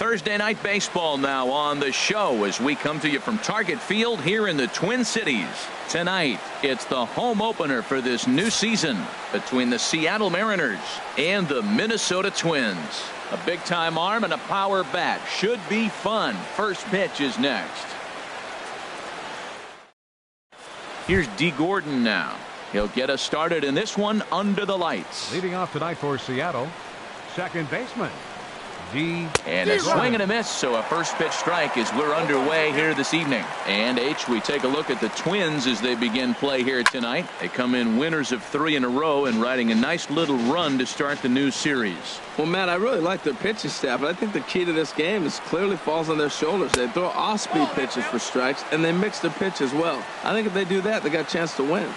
Thursday night baseball now on the show as we come to you from Target Field here in the Twin Cities. Tonight, it's the home opener for this new season between the Seattle Mariners and the Minnesota Twins. A big-time arm and a power bat should be fun. First pitch is next. Here's D. Gordon now. He'll get us started in this one under the lights. Leading off tonight for Seattle, second baseman, D. And a swing and a miss, so a first pitch strike as we're underway here this evening. And we take a look at the Twins as they begin play here tonight. They come in winners of 3 in a row and riding a nice little run to start the new series. Well, Matt, I really like their pitching staff, but I think the key to this game is clearly falls on their shoulders. They throw off-speed pitches for strikes, and they mix their pitch as well. I think if they do that, they got a chance to win.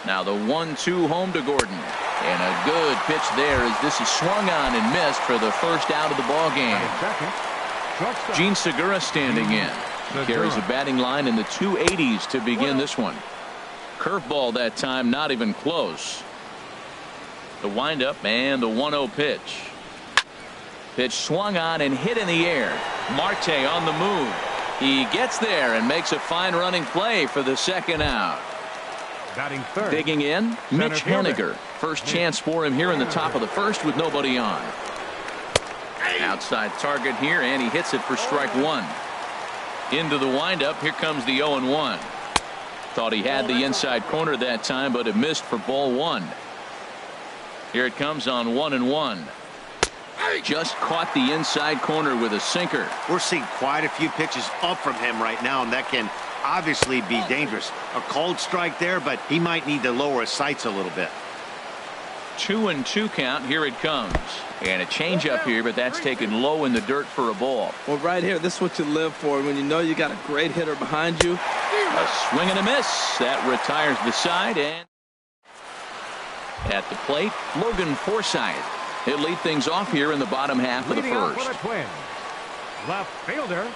Now the 1-2 home to Gordon. And a good pitch there as this is swung on and missed for the first out of the ball game. Gene Segura standing in. He carries a batting line in the 280s to begin this one. Curveball that time, not even close. The windup and the 1-0 pitch. Pitch swung on and hit in the air. Marte on the move. He gets there and makes a fine running play for the second out. Batting third. Digging in, Mitch Haniger. First chance for him here in the top of the first with nobody on. Outside target here, and he hits it for strike one. Into the windup, here comes the 0-1. Thought he had the inside corner that time, but it missed for ball one. Here it comes on 1-1. Just caught the inside corner with a sinker. We're seeing quite a few pitches up from him right now, and that can obviously be dangerous. A cold strike there, but he might need to lower his sights a little bit. 2-2 count. Here it comes. And a changeup here, but that's taken low in the dirt for a ball. Well, right here, this is what you live for when you know you got a great hitter behind you. A swing and a miss. That retires the side. And at the plate, Logan Forsythe. He'll lead things off here in the bottom half of the first. Left fielder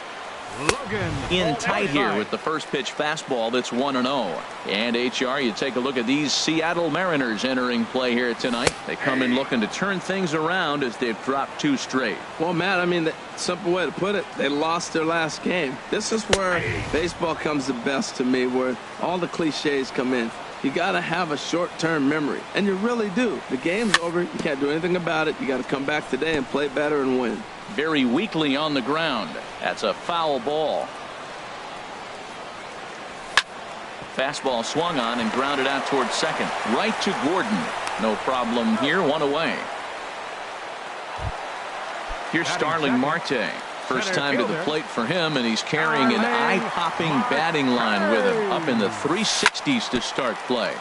Logan in tight here with the first pitch fastball that's 1-0. And HR, you take a look at these Seattle Mariners entering play here tonight. They come in looking to turn things around as they've dropped 2 straight. Well, Matt, I mean, the simple way to put it, they lost their last game. This is where baseball comes the best to me, where all the cliches come in. You got to have a short-term memory, and you really do. The game's over. You can't do anything about it. You got to come back today and play better and win. Very weakly on the ground. That's a foul ball. Fastball swung on and grounded out towards second. Right to Gordon. No problem here. 1 away. Here's Starling Marte. First time to the plate for him, and he's carrying an eye-popping batting line with him. Up in the 360s to start play.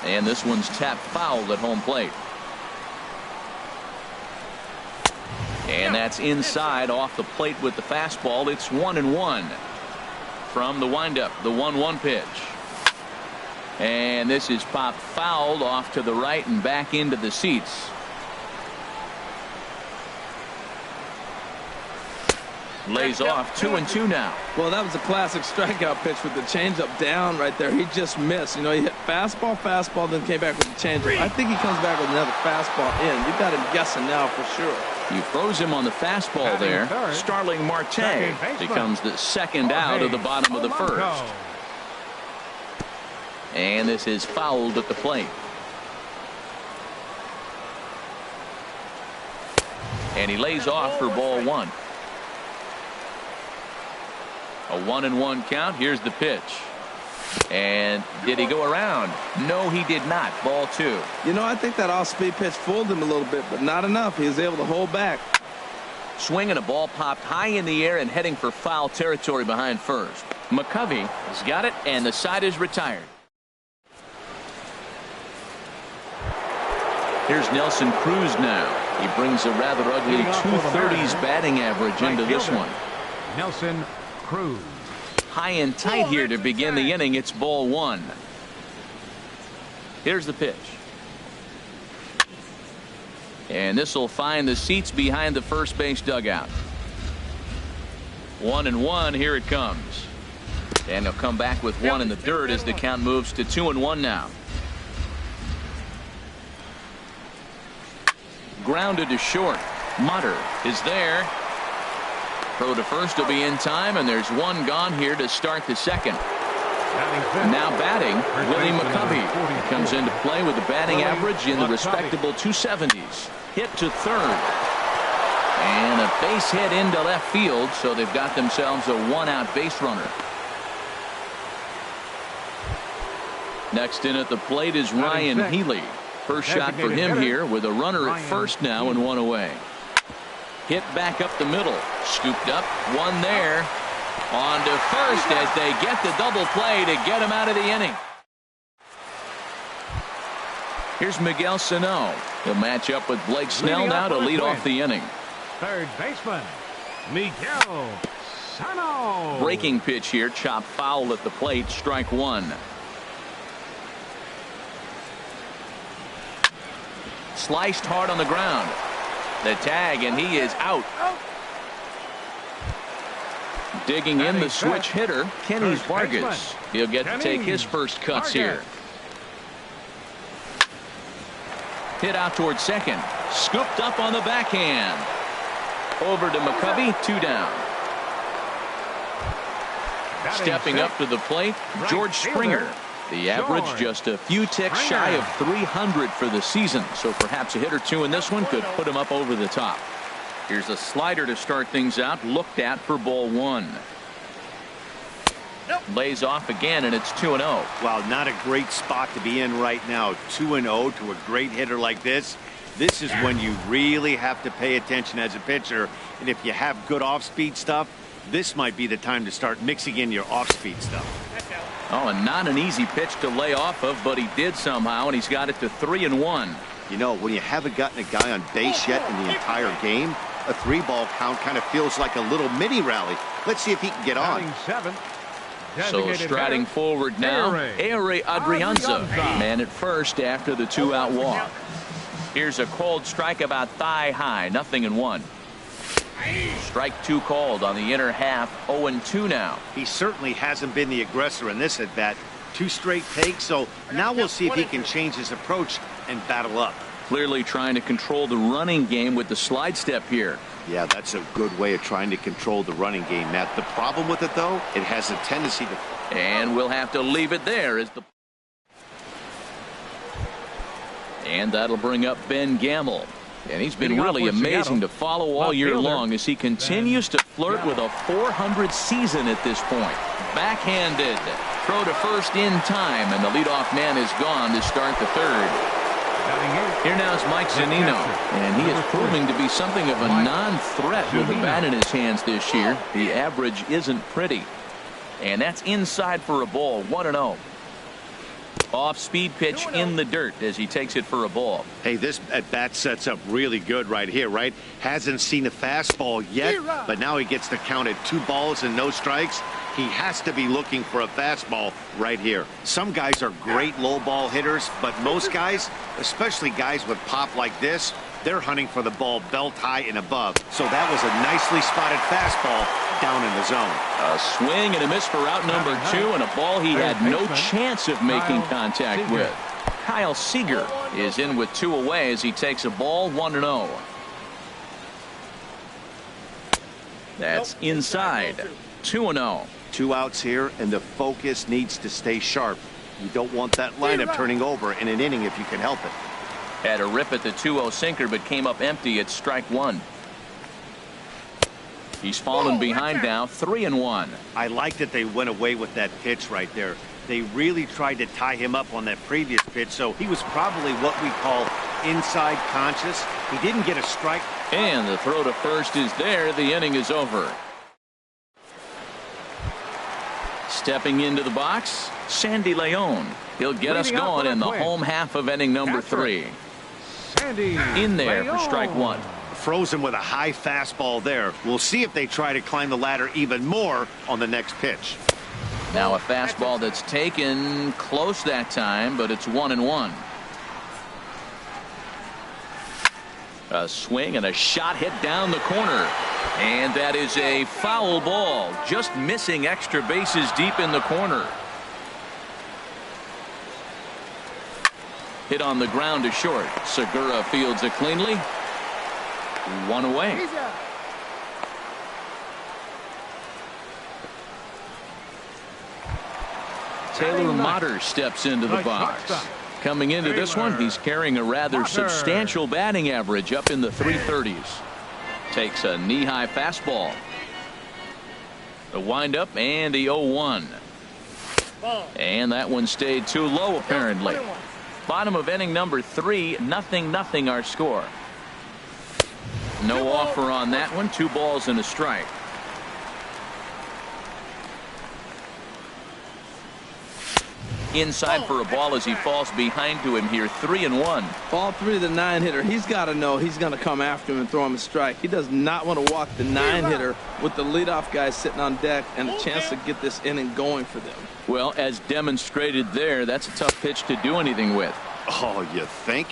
And this one's tapped foul at home plate. And that's inside off the plate with the fastball. It's 1-1 from the windup. The 1-1 pitch. And this is popped fouled off to the right and back into the seats. Lays off 2-2 now. Well, that was a classic strikeout pitch with the changeup down right there. He just missed. You know, he hit fastball, then came back with the changeup. I think he comes back with another fastball in. You got him guessing now for sure. You froze him on the fastball there. Starling Marte becomes the second out of the bottom of the first. And this is fouled at the plate. And he lays off for ball one. A 1-1 count. Here's the pitch. And did he go around? No, he did not. Ball two. You know, I think that off-speed pitch fooled him a little bit, but not enough. He was able to hold back. Swing and a ball popped high in the air and heading for foul territory behind first. McCovey has got it, and the side is retired. Here's Nelson Cruz now. He brings a rather ugly 230s batting average into this one. Nelson Cruz. High and tight here to begin the inning. It's ball one. Here's the pitch. And this will find the seats behind the first base dugout. 1-1. Here it comes. And he'll come back with one in the third as the count moves to 2-1 now. Grounded to short. Mutter is there, Throw to first will be in time, and there's one gone here to start the second. Now batting, Willie McCovey comes into play with a batting average in the respectable 270s. Hit to third. And a base hit into left field, so they've got themselves a one-out base runner. Next in at the plate is Ryan Healy. First shot for him here with a runner at first now and one away. Hit back up the middle. Scooped up, one there. On to first as they get the double play to get him out of the inning. Here's Miguel Sano. He'll match up with Blake Snell now to lead off the inning. Third baseman, Miguel Sano. Breaking pitch here, chopped foul at the plate, strike one. Sliced hard on the ground. The tag, and he is out. Digging in the switch hitter, Kenny Vargas. He'll get to take his first cuts here. Hit out towards second. Scooped up on the backhand. Over to McCovey, 2 down. Stepping up to the plate, George Springer. The average just a few ticks shy of 300 for the season, so perhaps a hit or two in this one could put him up over the top. Here's a slider to start things out, looked at for ball one. Lays off again, and it's 2-0. Well, not a great spot to be in right now. 2-0 to a great hitter like this. This is when you really have to pay attention as a pitcher, and if you have good off-speed stuff, this might be the time to start mixing in your off-speed stuff. Oh, and not an easy pitch to lay off of, but he did somehow, and he's got it to 3-1. You know, when you haven't gotten a guy on base yet in the entire game, a 3-ball count kind of feels like a little mini rally. Let's see if he can get on. So striding forward now, Ehire Adrianza, man at first after the 2-out walk. Here's a cold strike about thigh high, 0-1. Strike 2 called on the inner half, 0-2 now. He certainly hasn't been the aggressor in this at bat. 2 straight takes, so now we'll see if he can change his approach and battle up. Clearly trying to control the running game with the slide step here. Yeah, that's a good way of trying to control the running game, Matt. The problem with it, though, it has a tendency to... And we'll have to leave it there as the... And that'll bring up Ben Gamble. And he's been really amazing to follow all year long as he continues to flirt with a 400 season at this point. Backhanded. Throw to first in time, and the leadoff man is gone to start the third. Here now is Mike Zunino, and he is proving to be something of a non-threat with the bat in his hands this year. The average isn't pretty. And that's inside for a ball, 1-0. Off-speed pitch in the dirt as he takes it for a ball. Hey, this at-bat sets up really good right here, right? Hasn't seen a fastball yet, but now he gets the count at 2 balls and no strikes. He has to be looking for a fastball right here. Some guys are great low ball hitters, but most guys, especially guys with pop like this, they're hunting for the ball belt high and above. So that was a nicely spotted fastball down in the zone. A swing and a miss for out number 2, and a ball he had no chance of making contact with. Kyle Seager is in with 2 away as he takes a ball, 1-0. That's inside, 2-0. 2 outs here, and the focus needs to stay sharp. You don't want that lineup turning over in an inning if you can help it. Had a rip at the 2-0 sinker, but came up empty at strike 1. He's fallen behind now, 3-1. I like that they went away with that pitch right there. They really tried to tie him up on that previous pitch, so he was probably what we call inside conscious. He didn't get a strike. And the throw to first is there. The inning is over. Stepping into the box, Sandy Leon. He'll get us going in the home half of inning number 3. In there for strike 1. Froze him with a high fastball there. We'll see if they try to climb the ladder even more on the next pitch. Now a fastball that's taken close that time, but it's 1-1. A swing and a shot hit down the corner. And that is a foul ball, just missing extra bases deep in the corner. Hit on the ground to short. Segura fields it cleanly. 1 away. Taylor Motter steps into the box. Coming into this one, he's carrying a rather substantial batting average up in the 330s. Takes a knee-high fastball. The windup and the 0-1. And that one stayed too low apparently. Bottom of inning number 3, 0-0 our score. No offer on that one. 2 balls and a strike. Inside for a ball as he falls behind to him here. 3-1. Ball 3 to the 9-hitter. He's got to know he's going to come after him and throw him a strike. He does not want to walk the 9-hitter with the leadoff guy sitting on deck and a chance to get this inning going for them. Well, as demonstrated there, that's a tough pitch to do anything with. Oh, you think?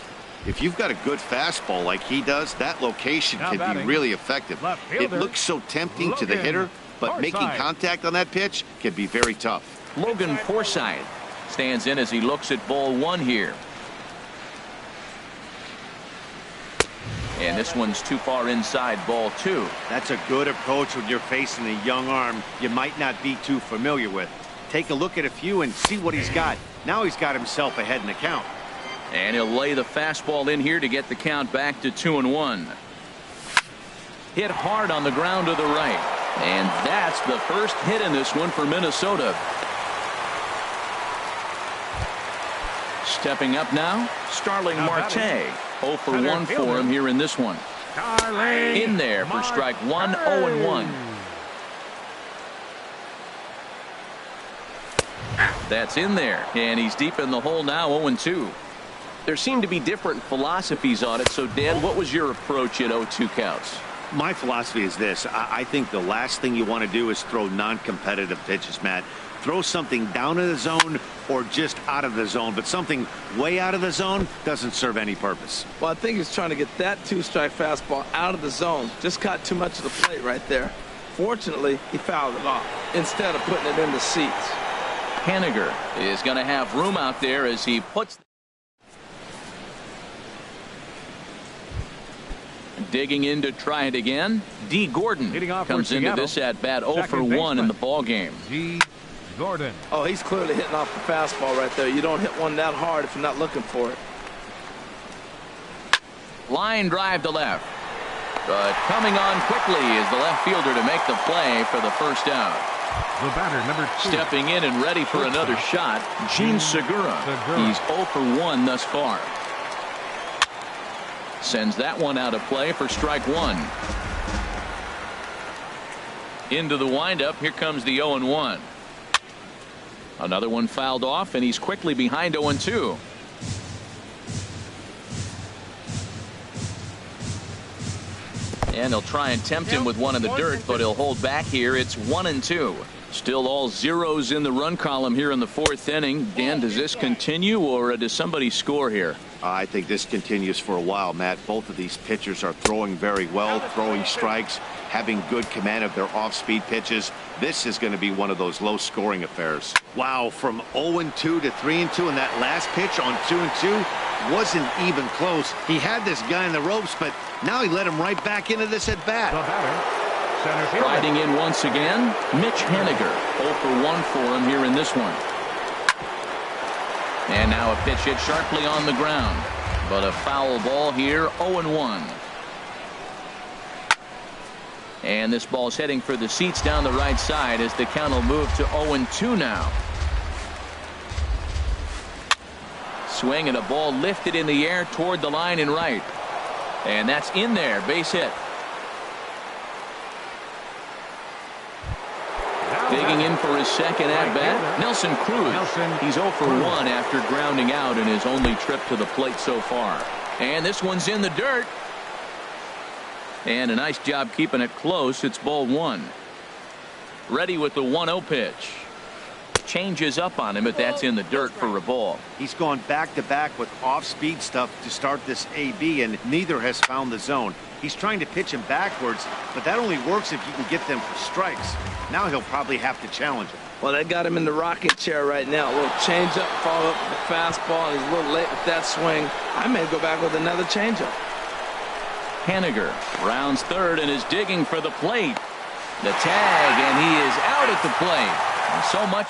If you've got a good fastball like he does, that location can be really effective. It looks so tempting to the hitter, but making contact on that pitch can be very tough. Logan Forsythe stands in as he looks at ball 1 here. And this one's too far inside, ball 2. That's a good approach when you're facing a young arm you might not be too familiar with. Take a look at a few and see what he's got. Now he's got himself ahead in the count. And he'll lay the fastball in here to get the count back to 2-1. Hit hard on the ground to the right. And that's the first hit in this one for Minnesota. Stepping up now, Starling Marte. 0 for 1 for him here in this one. In there for strike 1, 0-1. That's in there, and he's deep in the hole now, 0-2. There seem to be different philosophies on it, so Dan, what was your approach at 0-2 counts? My philosophy is this. I think the last thing you want to do is throw non-competitive pitches, Matt. Throw something down in the zone or just out of the zone, but something way out of the zone doesn't serve any purpose. Well, I think he's trying to get that 2-strike fastball out of the zone. Just caught too much of the plate right there. Fortunately, he fouled it off instead of putting it in the seats. Haniger is going to have room out there as he puts. Digging in to try it again. D. Gordon comes into this at bat 0 for 1 in the ball game. D. Gordon. Oh, he's clearly hitting off the fastball right there. You don't hit one that hard if you're not looking for it. Line drive to left. But coming on quickly is the left fielder to make the play for the first out. The batter, number 2. Stepping in and ready for another shot, Gene Segura. He's 0 for 1 thus far. Sends that one out of play for strike 1. Into the windup. Here comes the 0-1. Another one fouled off, and he's quickly behind 0-2. And they'll try and tempt him with one in the dirt, but he'll hold back here. It's 1-2. Still all zeros in the run column here in the 4th inning. Dan, does this continue, or does somebody score here? I think this continues for a while, Matt. Both of these pitchers are throwing very well, throwing strikes, having good command of their off-speed pitches. This is going to be one of those low-scoring affairs. Wow, from 0-2 to 3-2, and that last pitch on 2-2 wasn't even close. He had this guy in the ropes, but now he let him right back into this at-bat. The batter, center fielder. Riding in once again, Mitch Haniger. 0 for 1 for him here in this one. And now a pitch hit sharply on the ground. But a foul ball here, 0-1. And this ball's heading for the seats down the right side as the count will move to 0-2 now. Swing and a ball lifted in the air toward the line and right. And that's in there, base hit. Digging in for his second at-bat, Nelson Cruz. He's 0 for 1 after grounding out in his only trip to the plate so far. And this one's in the dirt. And a nice job keeping it close. It's ball 1. Ready with the 1-0 pitch. Changes up on him, but that's in the dirt for a ball. He's gone back-to-back with off-speed stuff to start this AB, and neither has found the zone. He's trying to pitch him backwards, but that only works if you can get them for strikes. Now he'll probably have to challenge him. Well, that got him in the rocking chair right now. A little changeup, follow up with the fastball, and he's a little late with that swing. I may go back with another changeup. Haniger rounds third and is digging for the plate. The tag, and he is out at the plate. So much.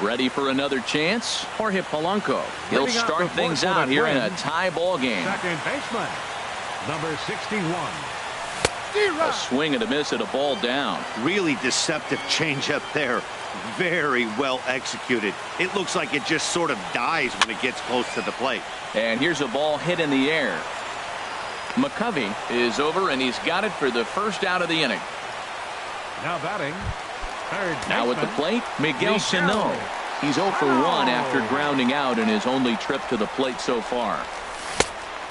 Ready for another chance? Jorge Polanco. He'll Leading up start the things fourth out here in a win. tie ball game. Second baseman, number 61. A swing and a miss at a ball down. Really deceptive changeup there. Very well executed. It looks like it just sort of dies when it gets close to the plate. And here's a ball hit in the air. McCovey is over, and he's got it for the first out of the inning. Now batting, third Now at the baseman, plate, Miguel Sano. He's 0 for 1 after grounding out in his only trip to the plate so far.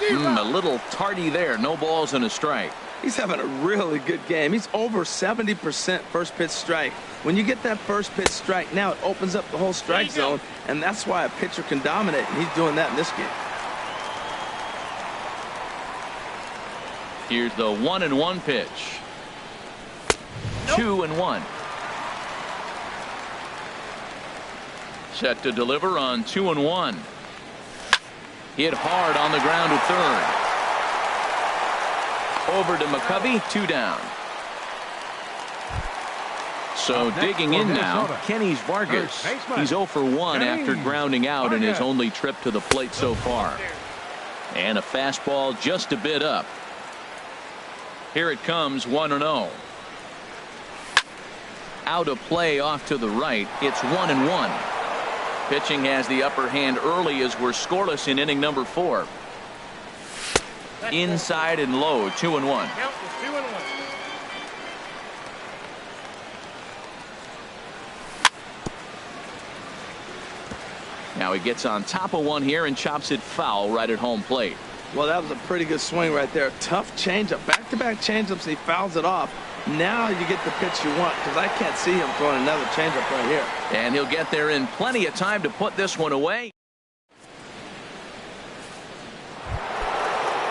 A little tardy there. No balls and a strike. He's having a really good game. He's over 70% first pitch strike. When you get that first pitch strike, now it opens up the whole strike zone, and that's why a pitcher can dominate, and he's doing that in this game. Here's the 1-1 pitch. 2-1. Set to deliver on 2-1. Hit hard on the ground to third. Over to McCovey, 2 down. So digging in now, Kenny's Vargas. He's 0 for 1 after grounding out in his only trip to the plate so far. And a fastball just a bit up. Here it comes, 1-0. Out of play off to the right. It's 1-1. Pitching has the upper hand early as we're scoreless in inning number 4. Inside and low, 2-1. Now he gets on top of one here and chops it foul right at home plate. Well, that was a pretty good swing right there. Tough changeup. Back-to-back changeups, and he fouls it off. Now you get the pitch you want, because I can't see him throwing another changeup right here. And he'll get there in plenty of time to put this one away.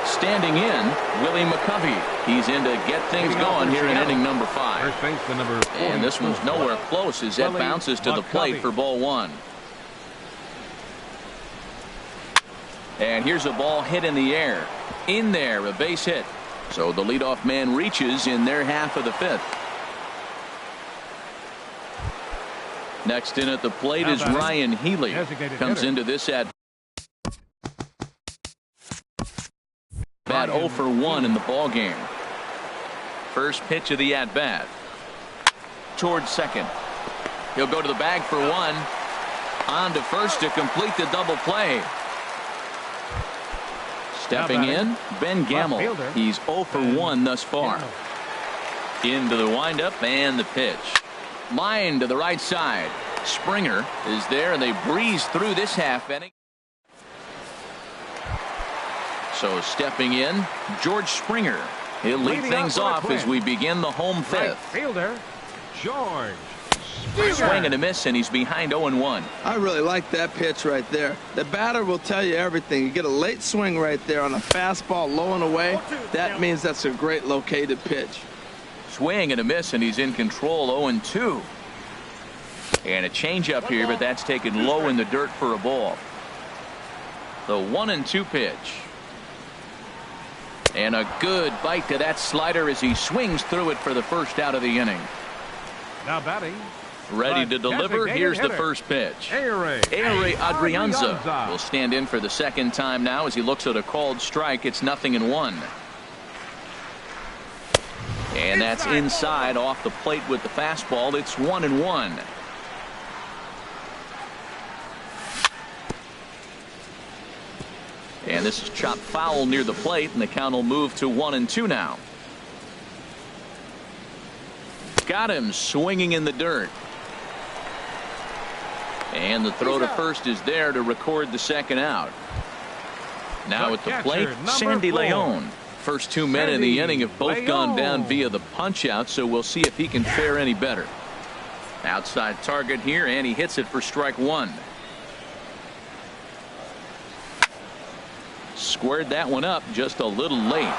Standing in, Willie McCovey. He's in to get things going here in inning number 5. First baseman, number 4. And this one's nowhere close as that bounces to the plate for ball 1. And here's a ball hit in the air. In there, a base hit. So the leadoff man reaches in their half of the 5th. Next in at the plate is Ryan Healy. Comes into this at bat 0 for 1 in the ball game. First pitch of the at bat. Towards second. He'll go to the bag for 1. On to first to complete the double play. Stepping in, Ben Gamble. He's 0 for 1 thus far. Into the windup and the pitch. Line to the right side. Springer is there, and they breeze through this half inning. So stepping in, George Springer. He'll lead things off as we begin the home 5th. Right fielder, George. Swing and a miss, and he's behind 0-1. I really like that pitch right there. The batter will tell you everything. You get a late swing right there on a fastball low and away. That means that's a great located pitch. Swing and a miss, and he's in control, 0-2. And a changeup here, but that's taken low in the dirt for a ball. The 1-2 pitch. And a good bite to that slider as he swings through it for the first out of the inning. Now batting. Ready to deliver. Here's the first pitch. Ehire Adrianza will stand in for the second time now as he looks at a called strike. It's 0-1. And that's inside off the plate with the fastball. It's 1-1. And this is chopped foul near the plate, and the count will move to 1-2 now. Got him swinging in the dirt. And the throw to first is there to record the second out. Now at the plate, Sandy Leon. First 2 men in the inning have both gone down via the punch out, so we'll see if he can fare any better. Outside target here, and he hits it for strike 1. Squared that one up just a little late.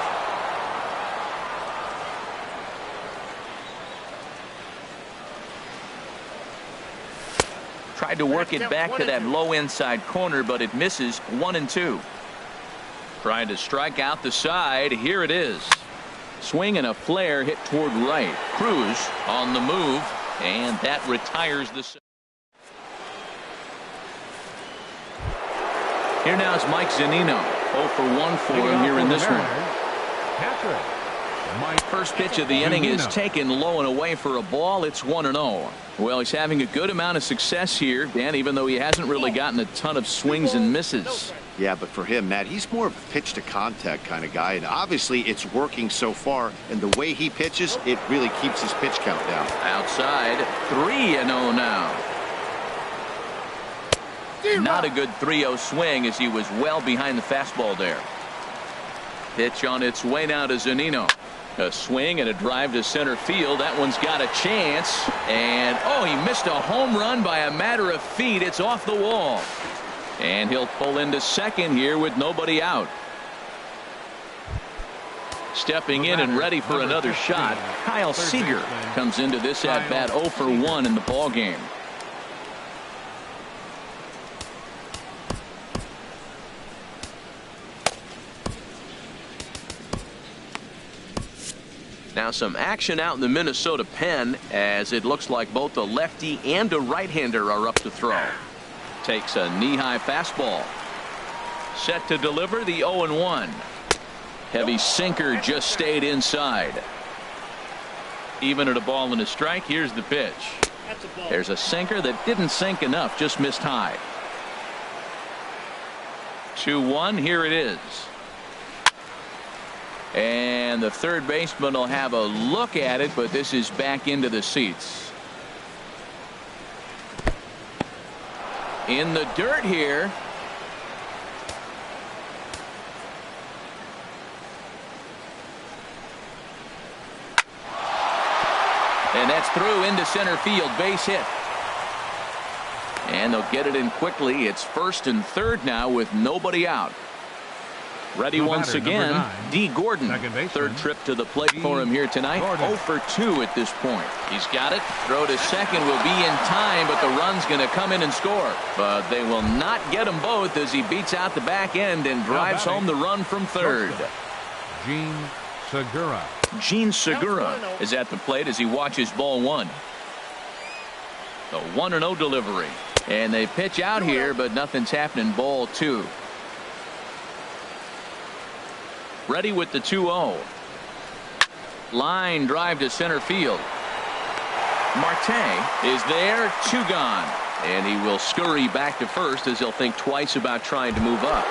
Tried to work it back to that low inside corner, but it misses. 1-2. Trying to strike out the side. Here it is. Swing and a flare hit toward right. Cruz on the move, and that retires the. Here now is Mike Zunino. 0 for 1 for him here in this one. First pitch of the inning is taken low and away for a ball. It's 1-0. Well, he's having a good amount of success here, Dan, even though he hasn't really gotten a ton of swings and misses. Yeah, but for him, Matt, he's more of a pitch to contact kind of guy, and obviously it's working so far, and the way he pitches, it really keeps his pitch count down. Outside, 3-0 now. Not a good 3-0 swing as he was well behind the fastball there. Pitch on its way now to Zunino. A swing and a drive to center field. That one's got a chance. And, oh, he missed a home run by a matter of feet. It's off the wall. And he'll pull into second here with nobody out. Stepping in and ready for another shot, Kyle Seager comes into this at-bat 0 for 1 in the ballgame. Now some action out in the Minnesota pen as it looks like both a lefty and a right-hander are up to throw. Takes a knee-high fastball. Set to deliver the 0-1. Heavy sinker just stayed inside. Even at a ball and a strike, here's the pitch. There's a sinker that didn't sink enough, just missed high. 2-1, here it is. And the third baseman will have a look at it, but this is back into the seats. In the dirt here. And that's through into center field, base hit. And they'll get it in quickly. It's first and third now with nobody out. Ready once again, D. Gordon. Third trip to the plate for him here tonight. 0 for 2 at this point. He's got it. Throw to second will be in time, but the run's going to come in and score. But they will not get them both as he beats out the back end and drives home the run from third. Gene Segura. Gene Segura is at the plate as he watches ball 1. The 1-0 delivery. And they pitch out here, but nothing's happening. Ball 2. Ready with the 2-0. Line drive to center field. Marte is there, 2 gone. And he will scurry back to first as he'll think twice about trying to move up.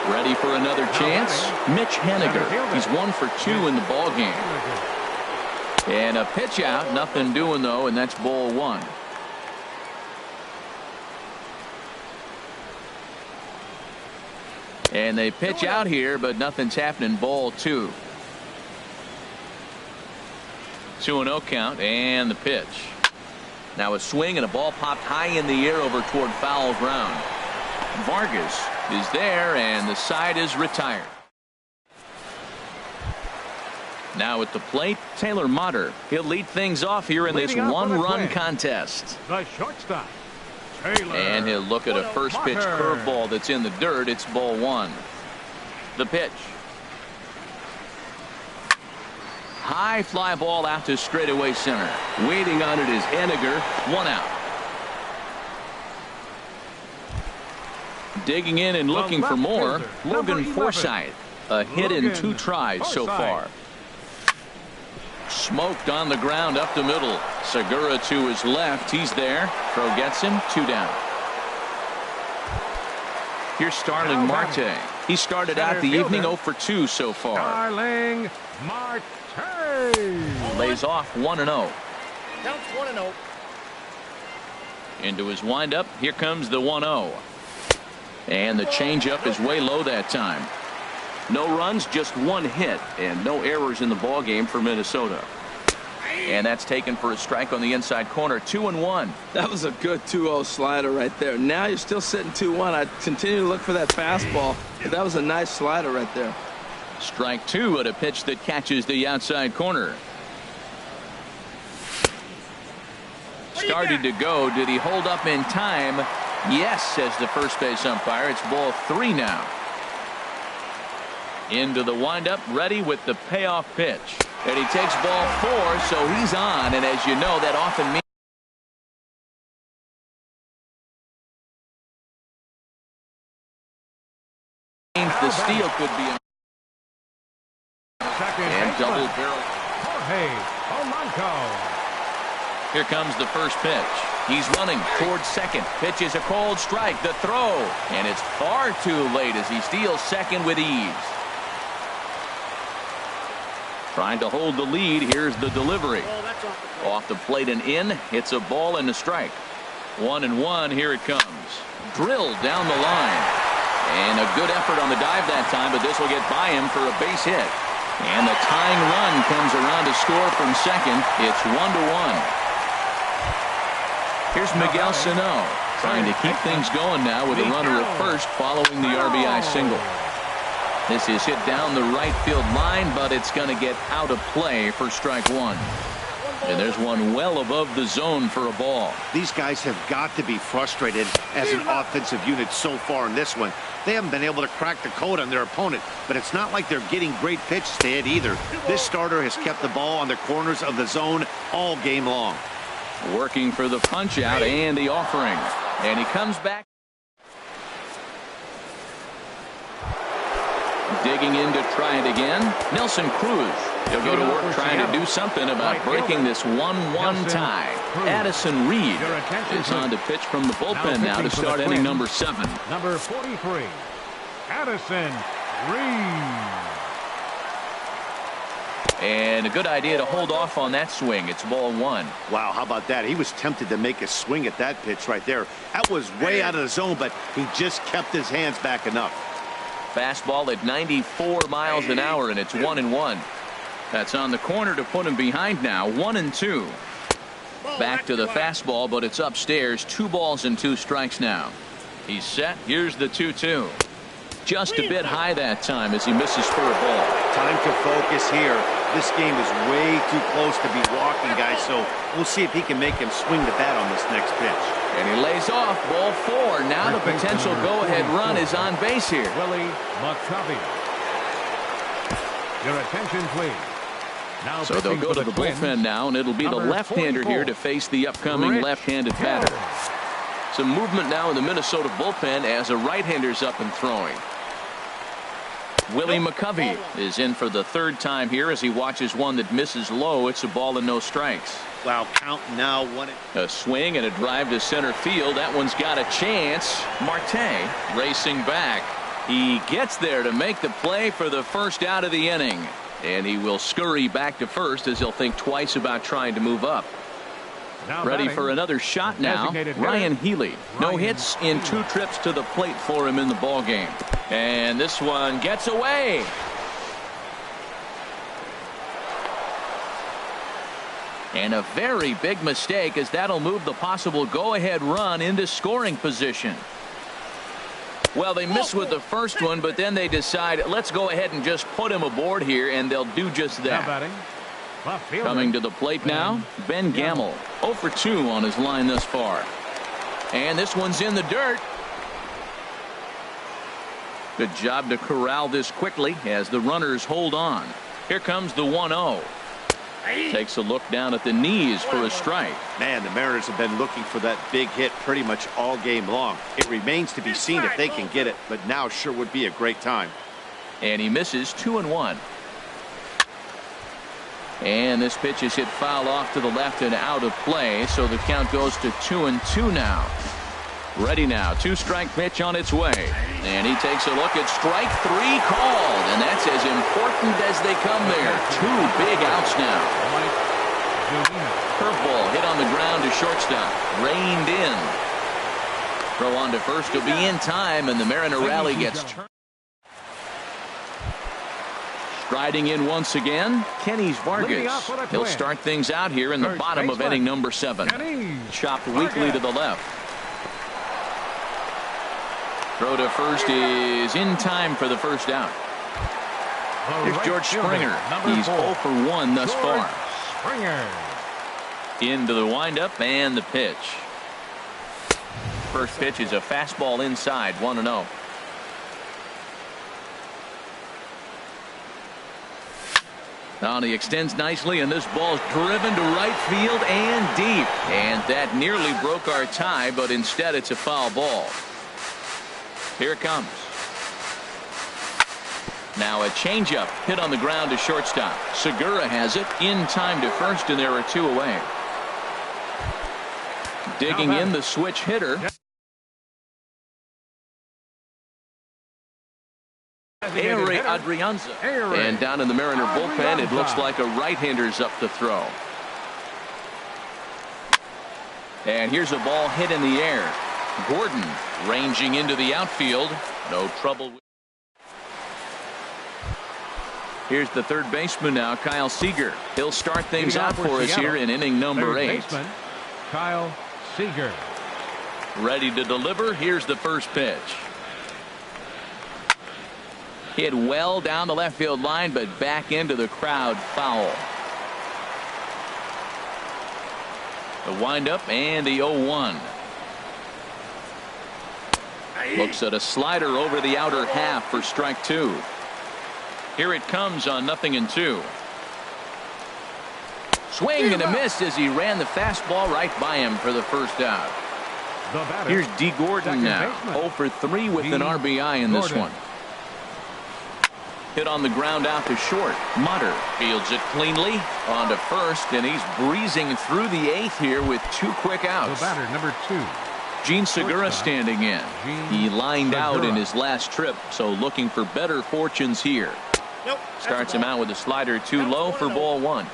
Ready for another chance. Mitch Haniger. He's 1 for 2 in the ballgame. And a pitch out, nothing doing though, and that's ball 1. And they pitch out here, but nothing's happening. Ball 2. 2-0 count, and the pitch. Now a swing and a ball popped high in the air over toward foul ground. Vargas is there, and the side is retired. Now at the plate, Taylor Motter. He'll lead things off here in this one-run contest. The shortstop. And he'll look at a first pitch curveball that's in the dirt. It's ball 1. The pitch. High fly ball out to straightaway center. Waiting on it is Haniger. 1 out. Digging in and looking for more. Logan Forsythe. A hit in 2 tries so far. Smoked on the ground up the middle. Segura to his left. He's there. Throw gets him. 2 down. Here's Starling Marte. He started out the evening 0 for 2 so far. Starling Marte. Lays off 1-0. Counts 1-0. Into his windup. Here comes the 1-0. And the changeup is way low that time. No runs, just 1 hit, and no errors in the ball game for Minnesota. And that's taken for a strike on the inside corner. 2-1. That was a good 2-0 slider right there. Now you're still sitting 2-1. I continue to look for that fastball, but that was a nice slider right there. Strike 2 at a pitch that catches the outside corner. Started to go. Did he hold up in time? Yes, says the first base umpire. It's ball 3 now. Into the windup, ready with the payoff pitch. And he takes ball 4, so he's on. And as you know, that often means Here comes the first pitch. He's running towards second. Pitch is a cold strike. The throw. And it's far too late as he steals second with ease. Trying to hold the lead. Here's the delivery. Off the plate and in. It's a ball and a strike. 1-1. Here it comes. Drilled down the line. And a good effort on the dive that time, but this will get by him for a base hit. And the tying run comes around to score from second. It's 1-1. Here's Miguel Sano trying to keep things going now with a runner at first following the RBI single. This is hit down the right field line, but it's going to get out of play for strike one. And there's one well above the zone for a ball. These guys have got to be frustrated as an offensive unit so far in this one. They haven't been able to crack the code on their opponent, but it's not like they're getting great pitches to hit either. This starter has kept the ball on the corners of the zone all game long. Working for the punch out and the offering. And he comes back. Digging in to try it again. Nelson Cruz. He'll go to work trying to do something about breaking this 1-1 tie. Addison Reed is on to pitch from the bullpen now to start inning number 7. Number 43, Addison Reed. And a good idea to hold off on that swing. It's ball 1. Wow, how about that? He was tempted to make a swing at that pitch right there. That was way out of the zone, but he just kept his hands back enough. Fastball at 94 miles an hour, and it's 1-1. That's on the corner to put him behind now. 1-2. Back to the fastball, but it's upstairs. 2 balls and 2 strikes now. He's set. Here's the 2-2. Just a bit high that time as he misses for a ball. Time to focus here. This game is way too close to be walking, guys, so we'll see if he can make him swing the bat on this next pitch. And he lays off. Ball 4. Now the potential go-ahead run is on base here. Willie McCovey. Your attention, please. Now so they'll go to the bullpen now, and it'll be the left-hander here to face the upcoming left-handed batter. Some movement now in the Minnesota bullpen as a right-hander's up and throwing. Willie McCovey is in for the 3rd time here as he watches one that misses low. It's a ball and no strikes. Wow, count now. A swing and a drive to center field. That one's got a chance. Marte racing back. He gets there to make the play for the first out of the inning. And he will scurry back to first as he'll think twice about trying to move up. Ready for another shot now. Ryan Healy. No hits in 2 trips to the plate for him in the ball game. And this one gets away. And a very big mistake, as that'll move the possible go-ahead run into scoring position. Well, they miss with the first one, but then they decide, let's go ahead and just put him aboard here, and they'll do just that. Coming to the plate now, Ben Gamel. 0 for 2 on his line thus far. And this one's in the dirt. Good job to corral this quickly as the runners hold on. Here comes the 1-0. Takes a look down at the knees for a strike. Man, the Mariners have been looking for that big hit pretty much all game long. It remains to be seen if they can get it, but now sure would be a great time. And he misses 2-1. And this pitch is hit foul off to the left and out of play, so the count goes to 2-2 now. Ready now. 2-strike pitch on its way. And he takes a look at strike 3 called. And that's as important as they come there. 2 big outs now. Curveball hit on the ground to shortstop. Reined in. Throw on to first to be in time, and the Mariner rally gets turned. Striding in once again, Kenny Vargas. He'll start things out here in the bottom of inning number 7. Chopped weakly to the left. Throw to first is in time for the first out. Here's George Springer. He's 0 for 1 thus far. Into the windup and the pitch. First pitch is a fastball inside, 1-0. Now he extends nicely, and this ball's driven to right field and deep. And that nearly broke our tie, but instead it's a foul ball. Here it comes. Now a changeup hit on the ground to shortstop. Segura has it in time to first, and there are two away. Digging in the switch hitter. Adrianza. And down in the Mariner bullpen, it looks like a right-hander's up to throw. And here's a ball hit in the air. Gordon ranging into the outfield. No trouble. Here's the third baseman now, Kyle Seager. He'll start things out for us here in inning number 8. Baseman, Kyle Seager. Ready to deliver. Here's the first pitch. Hit well down the left field line, but back into the crowd, foul. The windup and the 0-1. Looks at a slider over the outer half for strike 2. Here it comes on 0-2. Swing and a miss as he ran the fastball right by him for the first out. Here's D. Gordon now. 0 for 3 with an RBI in this one. Hit on the ground out to short. Mutter fields it cleanly on to first, and he's breezing through the 8th here with 2 quick outs. The batter, number 2. Gene Segura standing in. He lined out in his last trip, so looking for better fortunes here. Nope, starts him out with a slider too low for ball 1.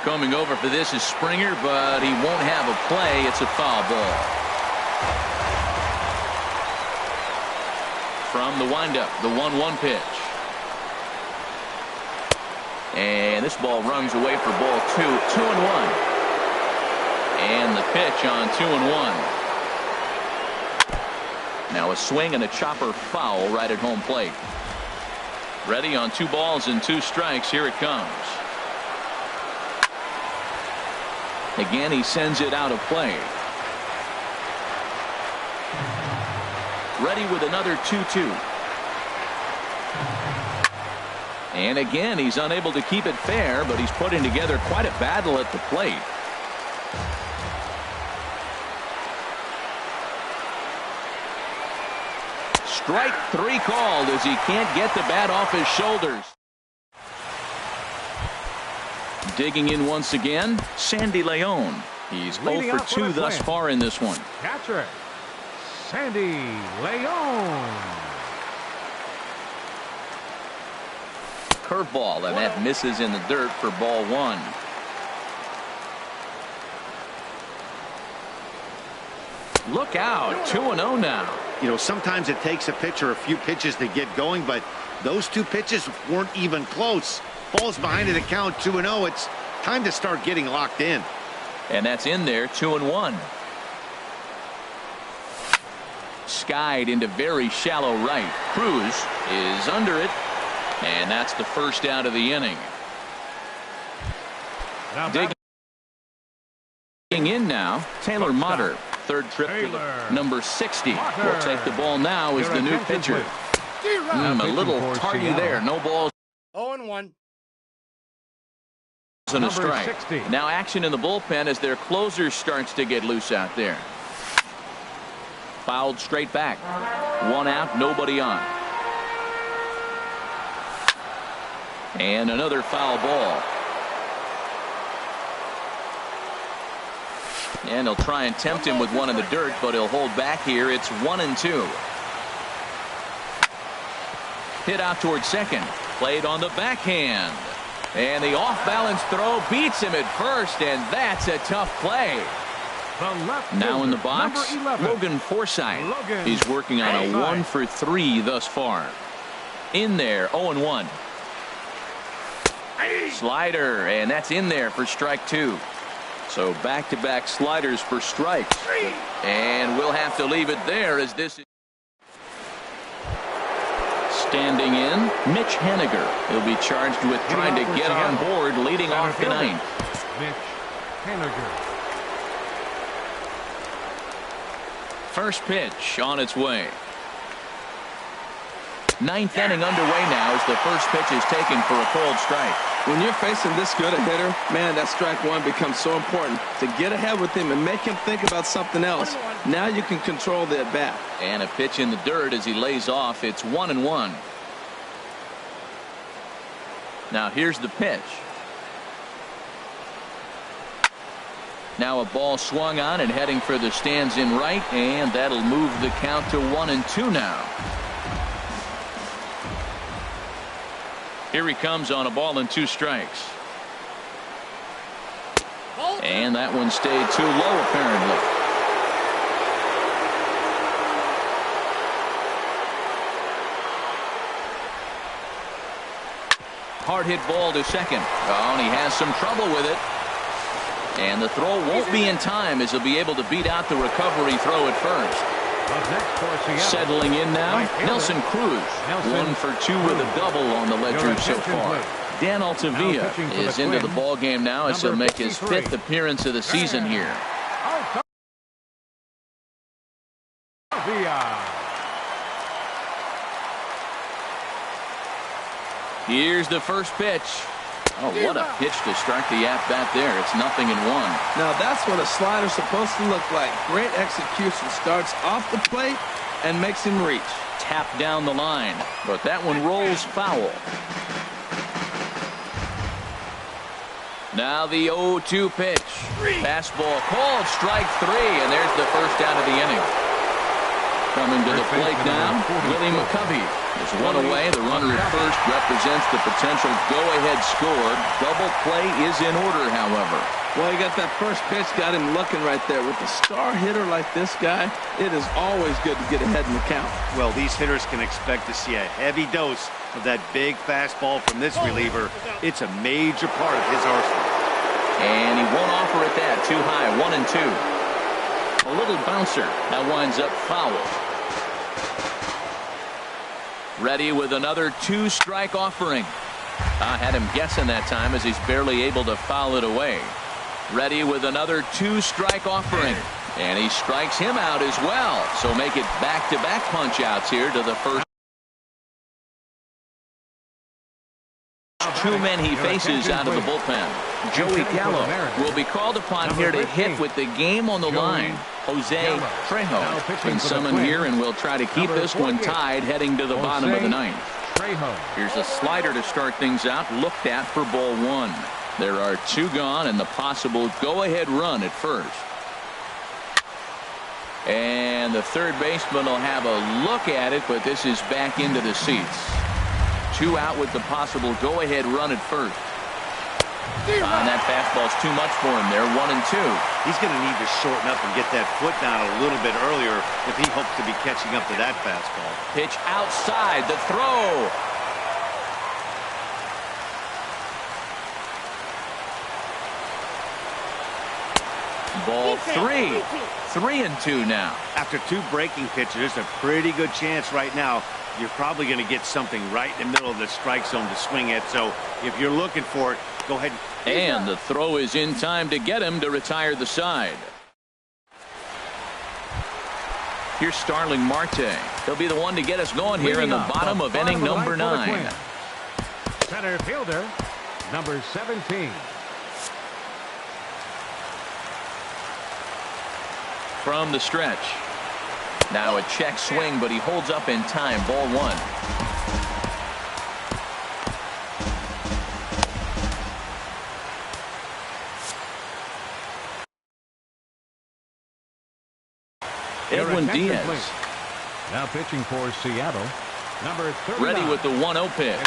Coming over for this is Springer, but he won't have a play. It's a foul ball. From the windup, the 1-1 pitch. And this ball runs away for ball 2. 2-1. And the pitch on 2-1. Now a swing and a chopper foul right at home plate. Ready on 2 balls and 2 strikes. Here it comes. Again, he sends it out of play. Ready with another 2-2. And again, he's unable to keep it fair, but he's putting together quite a battle at the plate. Strike 3 called as he can't get the bat off his shoulders. Digging in once again, Sandy Leon. He's 0 for 2 thus far in this one. Catcher, Sandy Leon. Curveball, and that misses in the dirt for ball 1. Look out, 2-0 now. You know, sometimes it takes a pitcher a few pitches to get going, but those 2 pitches weren't even close. Ball's behind in the count, 2-0. It's time to start getting locked in. And that's in there, 2-1. Skied into very shallow right. Cruz is under it, and that's the first out of the inning. Digging in now, Taylor Motter. Third trip to the number 60. Will take the ball now as the new pitcher. A little tardy there. No balls. 0-1. And a strike. 60. Now action in the bullpen as their closer starts to get loose out there. Fouled straight back. 1 out, nobody on. And another foul ball. And he'll try and tempt him with one in the dirt, but he'll hold back here. It's 1-2. Hit out towards second. Played on the backhand. And the off-balance throw beats him at first, and that's a tough play. Now in the box, Logan Forsythe. He's working on a 1 for 3 thus far. In there, 0-1. Slider, and that's in there for strike 2. So back-to-back sliders for strikes. And we'll have to leave it there as this is. Standing in, Mitch Haniger. He'll be charged with trying to get on board leading off the 9th. Mitch Haniger. First pitch on its way. 9th inning underway now as the first pitch is taken for a cold strike. When you're facing this good a hitter, man, that strike one becomes so important to get ahead with him and make him think about something else. Now you can control the at-bat. And a pitch in the dirt as he lays off. It's 1-1. Now here's the pitch. Now a ball swung on and heading for the stands in right, and that'll move the count to 1-2 now. Here he comes on a ball and 2 strikes. And that one stayed too low apparently. Hard hit ball to second. Oh, and he has some trouble with it. And the throw won't be in time as he'll be able to beat out the recovery throw at first. Settling in now, Nelson Cruz. 1 for 2 with a double on the ledger so far. Dan Altavilla is into the ball game now as he'll make his 5th appearance of the season here. Here's the first pitch. Oh, what a pitch to start the at-bat there. It's 0-1. Now that's what a slider's supposed to look like. Great execution. Starts off the plate and makes him reach. Tap down the line, but that one rolls foul. Now the 0-2 pitch. Fastball called, strike 3, and there's the first out of the inning. Coming to the plate now, Willie McCovey. There's one away. The runner at first represents the potential go-ahead score. Double play is in order, however. Well, he got that first pitch, got him looking right there. With a star hitter like this guy, it is always good to get ahead in the count. Well, these hitters can expect to see a heavy dose of that big fastball from this reliever. It's a major part of his arsenal. And he won't offer it that. Too high, 1-2. A little bouncer. That winds up foul. Ready with another 2-strike offering. I had him guessing that time as he's barely able to foul it away. Ready with another 2-strike offering. And he strikes him out as well. So make it back-to-back punch-outs here to the first. 2 men he faces out of the bullpen. Joey Gallo will be called upon here to hit with the game on the line. Jose Trejo been summoned here and will try to keep this one tied heading to the bottom of the 9th. Here's a slider to start things out, looked at for ball 1. There are 2 gone and the possible go-ahead run at first. And the third baseman will have a look at it, but this is back into the seats. 2 out with the possible go-ahead run at first. And that fastball's too much for him there, 1-2. He's going to need to shorten up and get that foot down a little bit earlier if he hopes to be catching up to that fastball. Pitch outside, the throw. Ball 3. 3-2 now. After 2 breaking pitches, there's a pretty good chance right now you're probably going to get something right in the middle of the strike zone to swing at. So if you're looking for it, go ahead. And the throw is in time to get him to retire the side. Here's Starling Marte. He'll be the one to get us going here in the bottom of inning number 9. Center fielder, number 17. From the stretch. Now a check swing, but he holds up in time. Ball 1. Edwin Diaz. Now pitching for Seattle, number 39. Ready with the 1-0 pitch.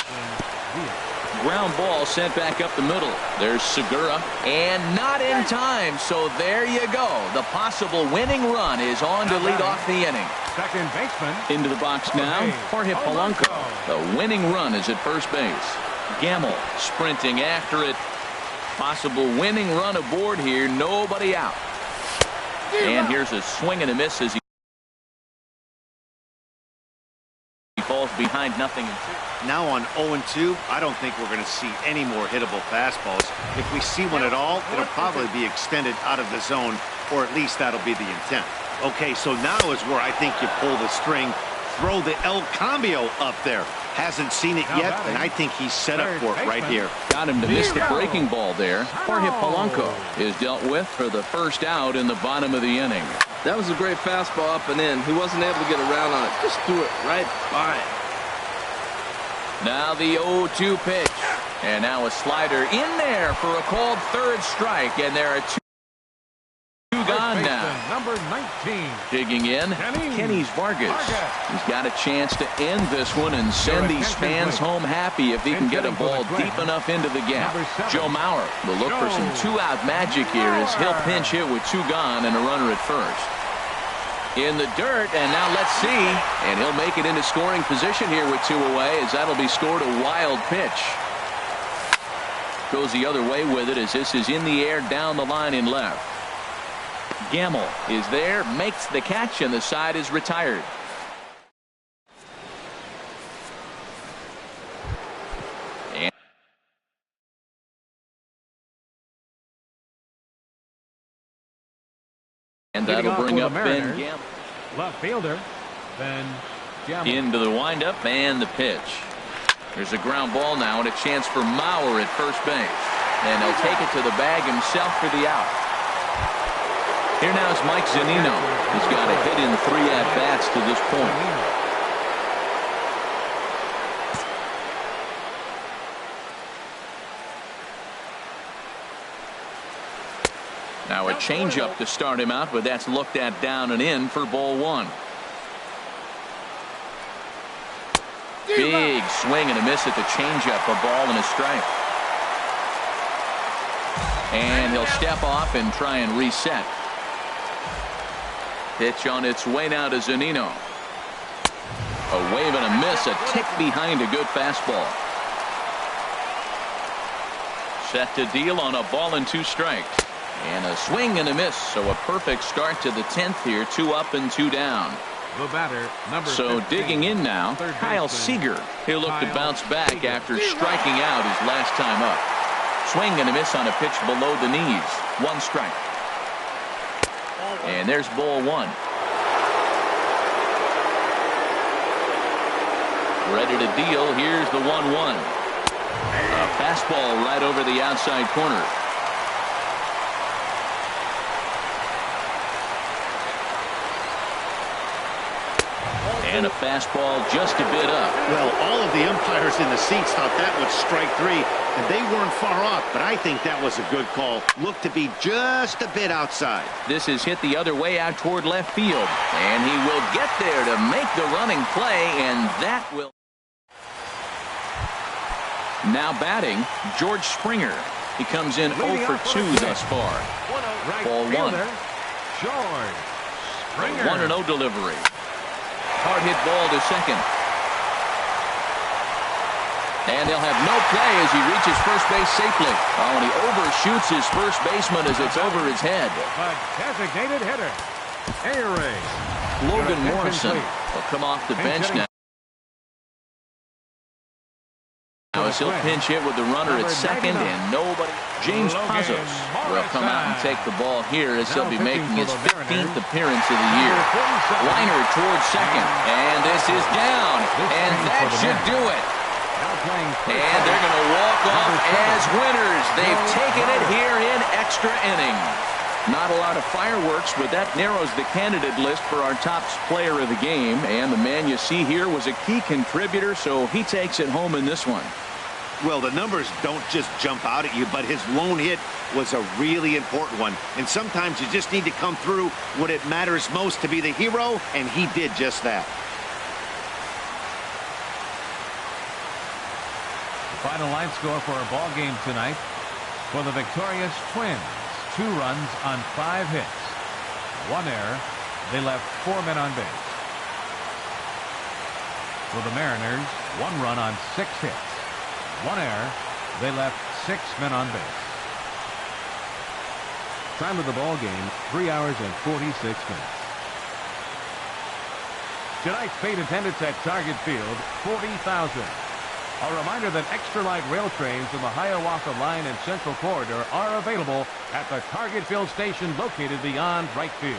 Ground ball sent back up the middle. There's Segura, and not in time. So there you go. The possible winning run is on to lead off the inning. Second baseman. Into the box now, Jorge Polanco. The winning run is at first base. Gamble sprinting after it. Possible winning run aboard here. Nobody out. And here's a swing and a miss as he falls behind 0-2. Now on 0-2, I don't think we're going to see any more hittable fastballs. If we see one at all, it'll probably be extended out of the zone, or at least that'll be the intent. Okay, so now is where I think you pull the string, throw the El Cambio up there. Hasn't seen it yet, and I think he's set up for it right here. Got him to miss the breaking ball there. Jorge Polanco is dealt with for the first out in the bottom of the inning. That was a great fastball up and in. He wasn't able to get around on it. Just threw it right by it. Now the 0-2 pitch. And now a slider in there for a called third strike. And there are two gone now. Number 19. Digging in, Kenny's Vargas. He's got a chance to end this one and send these fans home happy if he can get a ball deep enough into the gap. Joe Mauer will look for some two-out magic here as he'll pinch hit with two gone and a runner at first. In the dirt, and now let's see. And he'll make it into scoring position here with two away, as that'll be scored a wild pitch. Goes the other way with it as this is in the air down the line in left. Gamble is there, makes the catch, and the side is retired. And that'll bring up Ben Gamble. Left fielder, Ben Gamble. Into the windup and the pitch. There's a ground ball now and a chance for Mauer at first base. And he'll take it to the bag himself for the out. Here now is Mike Zunino. He's got a hit in 3 at-bats to this point. Now a changeup to start him out, but that's looked at down and in for ball one. Big swing and a miss at the changeup, a ball and a strike. And he'll step off and try and reset. Pitch on its way now to Zunino. A wave and a miss, a tick behind a good fastball. Set to deal on a ball and 2 strikes. And a swing and a miss, so a perfect start to the 10th here, 2 up and 2 down. The batter, number so 15, digging in now, Kyle Seager. He'll look to bounce back after striking out his last time up. Swing and a miss on a pitch below the knees. 1 strike. And there's ball 1. Ready to deal. Here's the 1-1. A fastball right over the outside corner. And a fastball just a bit up. Well, all of the umpires in the seats thought that was strike 3, and they weren't far off, but I think that was a good call. Looked to be just a bit outside. This is hit the other way out toward left field, and he will get there to make the running play, and that will. Now batting, George Springer. He comes in 0 for 2 thus far. Ball 1. George Springer. 1-0 delivery. Hard hit ball to second. And they'll have no play as he reaches first base safely. Oh, and he overshoots his first baseman as it's over his head. A designated hitter, A-Ray. Logan Morrison will come off the bench now. As he'll pinch hit with the runner at second and nobody. James Pazos will come out and take the ball here as he'll be making his 15th appearance of the year. Liner towards second, and this is down, and that should do it. And they're going to walk off as winners. They've taken it here in extra innings. Not a lot of fireworks, but that narrows the candidate list for our top player of the game. And the man you see here was a key contributor, so he takes it home in this one. Well, the numbers don't just jump out at you, but his lone hit was a really important one. And sometimes you just need to come through when it matters most to be the hero, and he did just that. The final line score for our ball game tonight for the victorious Twins. 2 runs on 5 hits. 1 error. They left 4 men on base. For the Mariners, 1 run on 6 hits. 1 error. They left 6 men on base. Time of the ball game, 3 hours and 46 minutes. Tonight's paid attendance at Target Field, 40,000. A reminder that extra light rail trains in the Hiawatha Line and Central Corridor are available at the Target Field station located beyond right field.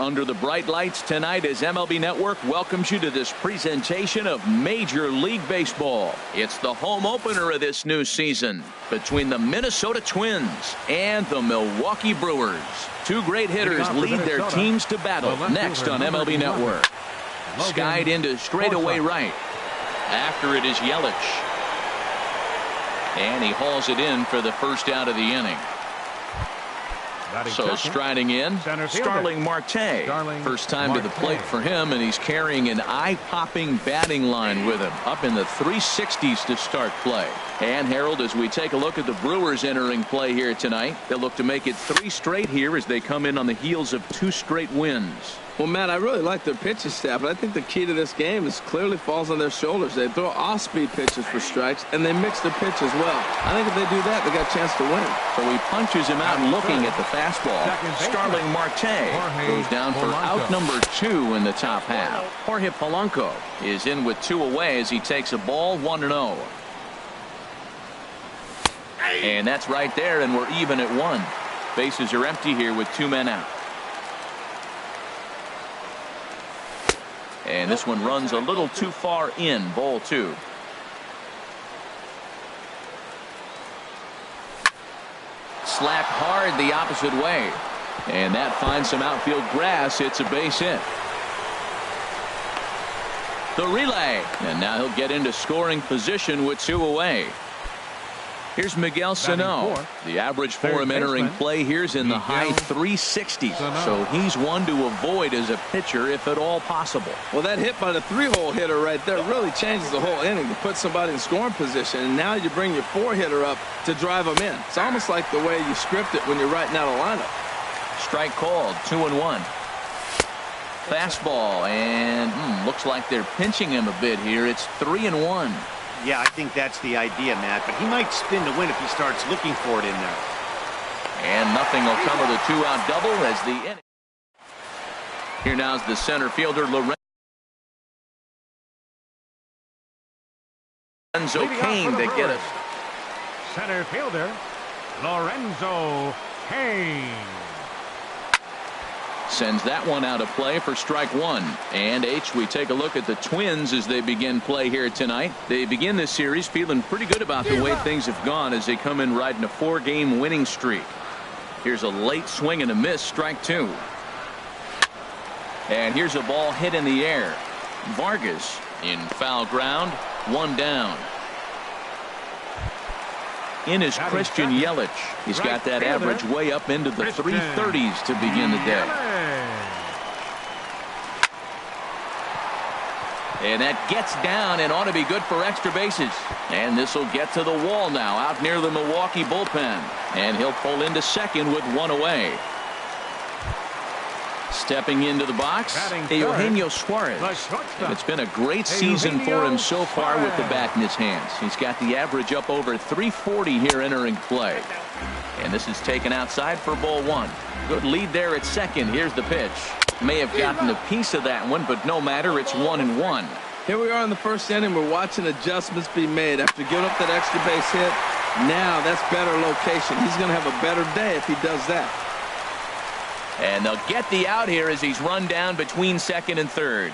under the bright lights tonight as MLB Network welcomes you to this presentation of Major League Baseball. It's the home opener of this new season between the Minnesota Twins and the Milwaukee Brewers. Two great hitters lead their teams to battle next on MLB Network. Skied into straightaway right. After it is Yelich. And he hauls it in for the first out of the inning. So striding in, Starling Marte. First time to the plate for him, and he's carrying an eye-popping batting line with him. Up in the 360s to start play. And Harold, as we take a look at the Brewers entering play here tonight, they'll look to make it 3 straight here as they come in on the heels of 2 straight wins. Well, Matt, I really like their pitching staff, but I think the key to this game is clearly falls on their shoulders. They throw off-speed pitches for strikes, and they mix their pitch as well. I think if they do that, they got a chance to win. So he punches him out looking at the fastball. Starling Marte goes down for out number 2 in the top half. Jorge Polanco is in with 2 away as he takes a ball 1-0. And that's right there, and we're even at 1. Bases are empty here with 2 men out. And this one runs a little too far in, ball 2. Slapped hard the opposite way. And that finds some outfield grass. It's a base hit. The relay. And now he'll get into scoring position with 2 away. Here's Miguel Sano. The average for him entering play here's in the high 360s. So he's one to avoid as a pitcher if at all possible. Well, that hit by the 3-hole hitter right there really changes the whole inning to put somebody in scoring position. And now you bring your 4-hitter up to drive them in. It's almost like the way you script it when you're writing out a lineup. Strike called, 2-1. Fastball, and looks like they're pinching him a bit here. It's 3-1. Yeah, I think that's the idea, Matt, but he might spin to win if he starts looking for it in there. And nothing will come of the 2-out double as the inning. Here now is the center fielder, Lorenzo Cain to get us. Center fielder, Lorenzo Cain. Sends that one out of play for strike 1. And we take a look at the Twins as they begin play here tonight. They begin this series feeling pretty good about the way things have gone as they come in riding a 4-game winning streak. Here's a late swing and a miss, strike 2. And here's a ball hit in the air. Vargas in foul ground, 1 down. In is Christian Yelich. He's got that average way up into the 330s to begin the day. And that gets down and ought to be good for extra bases. And this will get to the wall now out near the Milwaukee bullpen. And he'll pull into second with 1 away. Stepping into the box, Eugenio Suarez. It's been a great season for him so far with the bat in his hands. He's got the average up over 340 here entering play. And this is taken outside for ball 1. Good lead there at second. Here's the pitch. May have gotten a piece of that one, but no matter, it's 1-1. Here we are in the first inning. We're watching adjustments be made after giving up that extra base hit. Now that's better location. He's going to have a better day if he does that. And they'll get the out here as he's run down between second and third.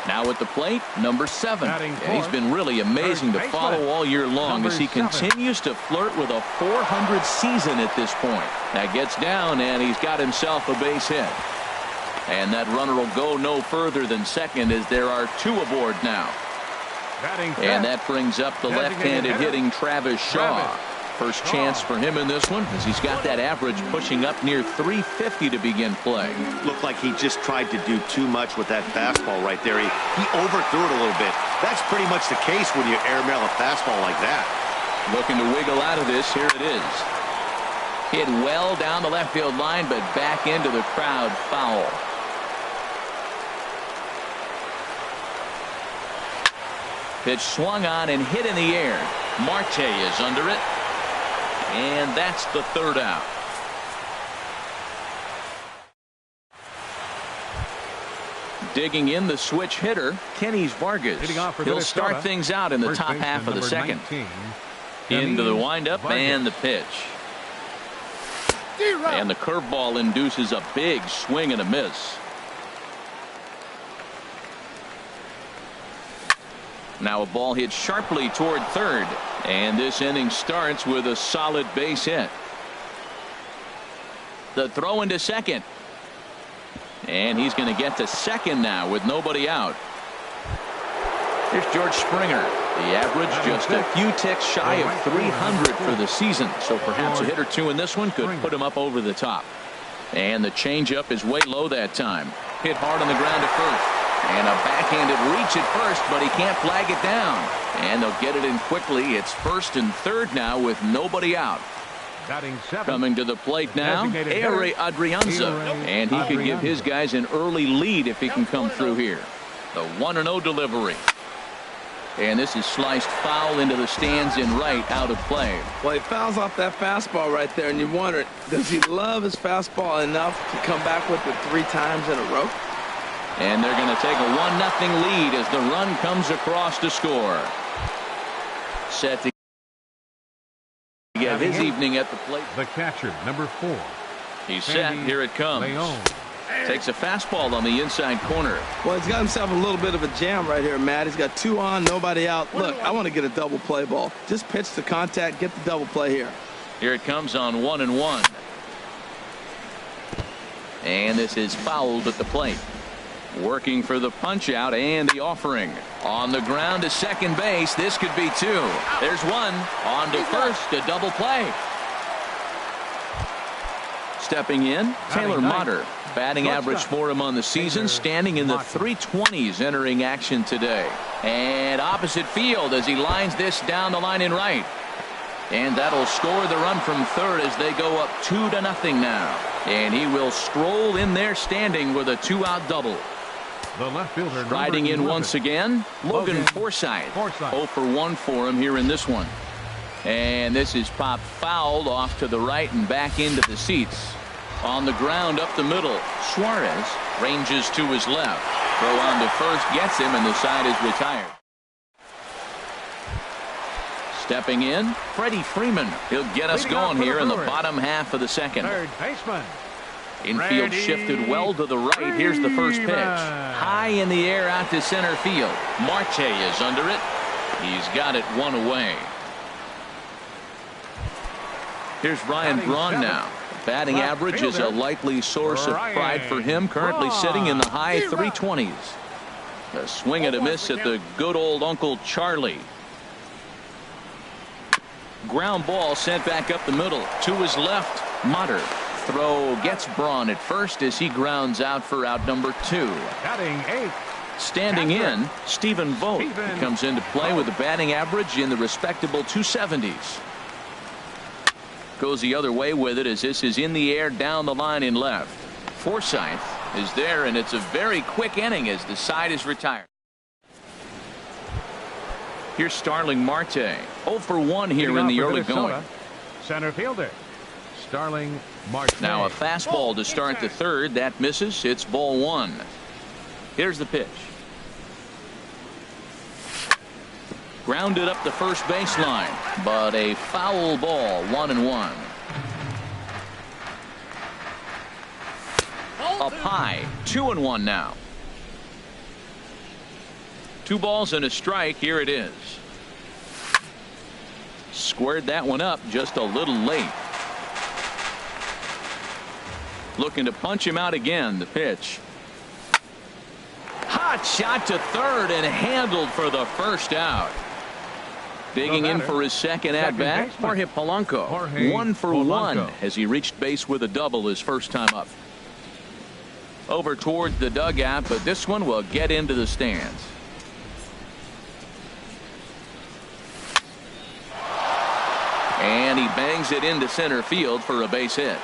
Now at the plate, number 7. And he's been really amazing to follow all year long as he continues to flirt with a 400 season at this point. That gets down, and he's got himself a base hit. And that runner will go no further than second as there are 2 aboard now. And that brings up the left-handed hitting Travis Shaw. First chance for him in this one as he's got that average pushing up near 350 to begin play. Looked like he just tried to do too much with that fastball right there. He overthrew it a little bit. That's pretty much the case when you airmail a fastball like that. Looking to wiggle out of this. Here it is. Hit well down the left field line, but back into the crowd, foul. Pitch swung on and hit in the air. Marte is under it. And that's the 3rd out. Digging in the switch hitter, Kenny's Vargas. He'll start things out in the top half of the second. Into the windup and the pitch. And the curveball induces a big swing and a miss. Now a ball hit sharply toward third, and this inning starts with a solid base hit. The throw into second, and he's going to get to second now with nobody out. Here's George Springer. The average just a few ticks shy of 300 for the season, so perhaps a hit or two in this one could put him up over the top. And the changeup is way low that time. Hit hard on the ground at first. And a backhanded reach at first, but he can't flag it down. And they'll get it in quickly. It's first and third now with nobody out. Coming to the plate now, Ehire Adrianza. And he could give his guys an early lead if he can come through here. The 1-0 delivery. And this is sliced foul into the stands in right, out of play. Well, he fouls off that fastball right there, and you wonder, does he love his fastball enough to come back with it 3 times in a row? And they're going to take a 1-0 lead as the run comes across to score. Set to get his evening at the plate. The catcher, number 4. He's set. Here it comes. Takes a fastball on the inside corner. Well, he's got himself a little bit of a jam right here, Matt. He's got 2 on, nobody out. Look, I want to get a double play ball. Just pitch the contact, get the double play here. Here it comes on 1-1. And this is fouled at the plate. Working for the punch out and the offering. On the ground to second base. This could be 2. There's 1. On to first. A double play. Stepping in, Taylor Motter. Batting average for him on the season, standing in the 320s entering action today. And opposite field as he lines this down the line in right. And that'll score the run from third as they go up 2-0 now. And he will stroll in there standing with a 2-out double. The left fielder riding in once again, Logan Forsythe. 0 for 1 for him here in this one. And this is popped fouled off to the right and back into the seats. On the ground up the middle, Suarez ranges to his left. Throw on to first gets him, and the side is retired. Stepping in, Freddie Freeman. He'll get us going here in the bottom half of the second. Third baseman. Infield shifted well to the right. Here's the first pitch. High in the air out to center field. Marte is under it. He's got it 1 away. Here's Ryan Braun now. Batting average is a likely source of pride for him. Currently sitting in the high 320s. A swing and a miss at the good old Uncle Charlie. Ground ball sent back up the middle. To his left, Motter. Throw gets Braun at first as he grounds out for out number 2. Batting 8. Standing in, Stephen Vogt comes into play with a batting average in the respectable 270s. Goes the other way with it as this is in the air down the line in left. Forsythe is there, and it's a very quick inning as the side is retired. Here's Starling Marte. 0 for 1 here in the early going. Center fielder Starling Marte. Now a fastball to start the third. That misses. It's ball 1. Here's the pitch. Grounded up the first baseline, but a foul ball. 1-1. Up high. 2-1 now. 2 balls and a strike. Here it is. Squared that one up just a little late. Looking to punch him out again. The pitch. Hot shot to third and handled for the first out. Digging in for his second at-bat, Jorge Polanco. 1 for 1 as he reached base with a double his first time up. Over towards the dugout, but this one will get into the stands. And he bangs it into center field for a base hit.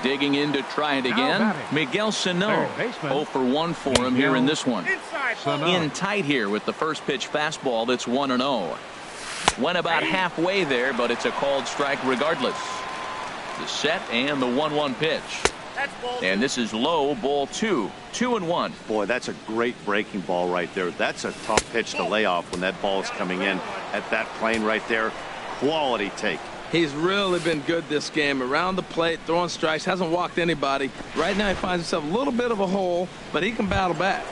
Digging in to try it again, Miguel Sano. 0 for 1 for him here in this one. In tight here with the first pitch fastball. That's 1-0. Went about halfway there, but it's a called strike regardless. The set and the 1-1 pitch. And this is low, ball 2, 2-1. Boy, that's a great breaking ball right there. That's a tough pitch to lay off when that ball is coming in at that plane right there. Quality take. He's really been good this game. Around the plate, throwing strikes, hasn't walked anybody. Right now he finds himself a little bit of a hole, but he can battle back.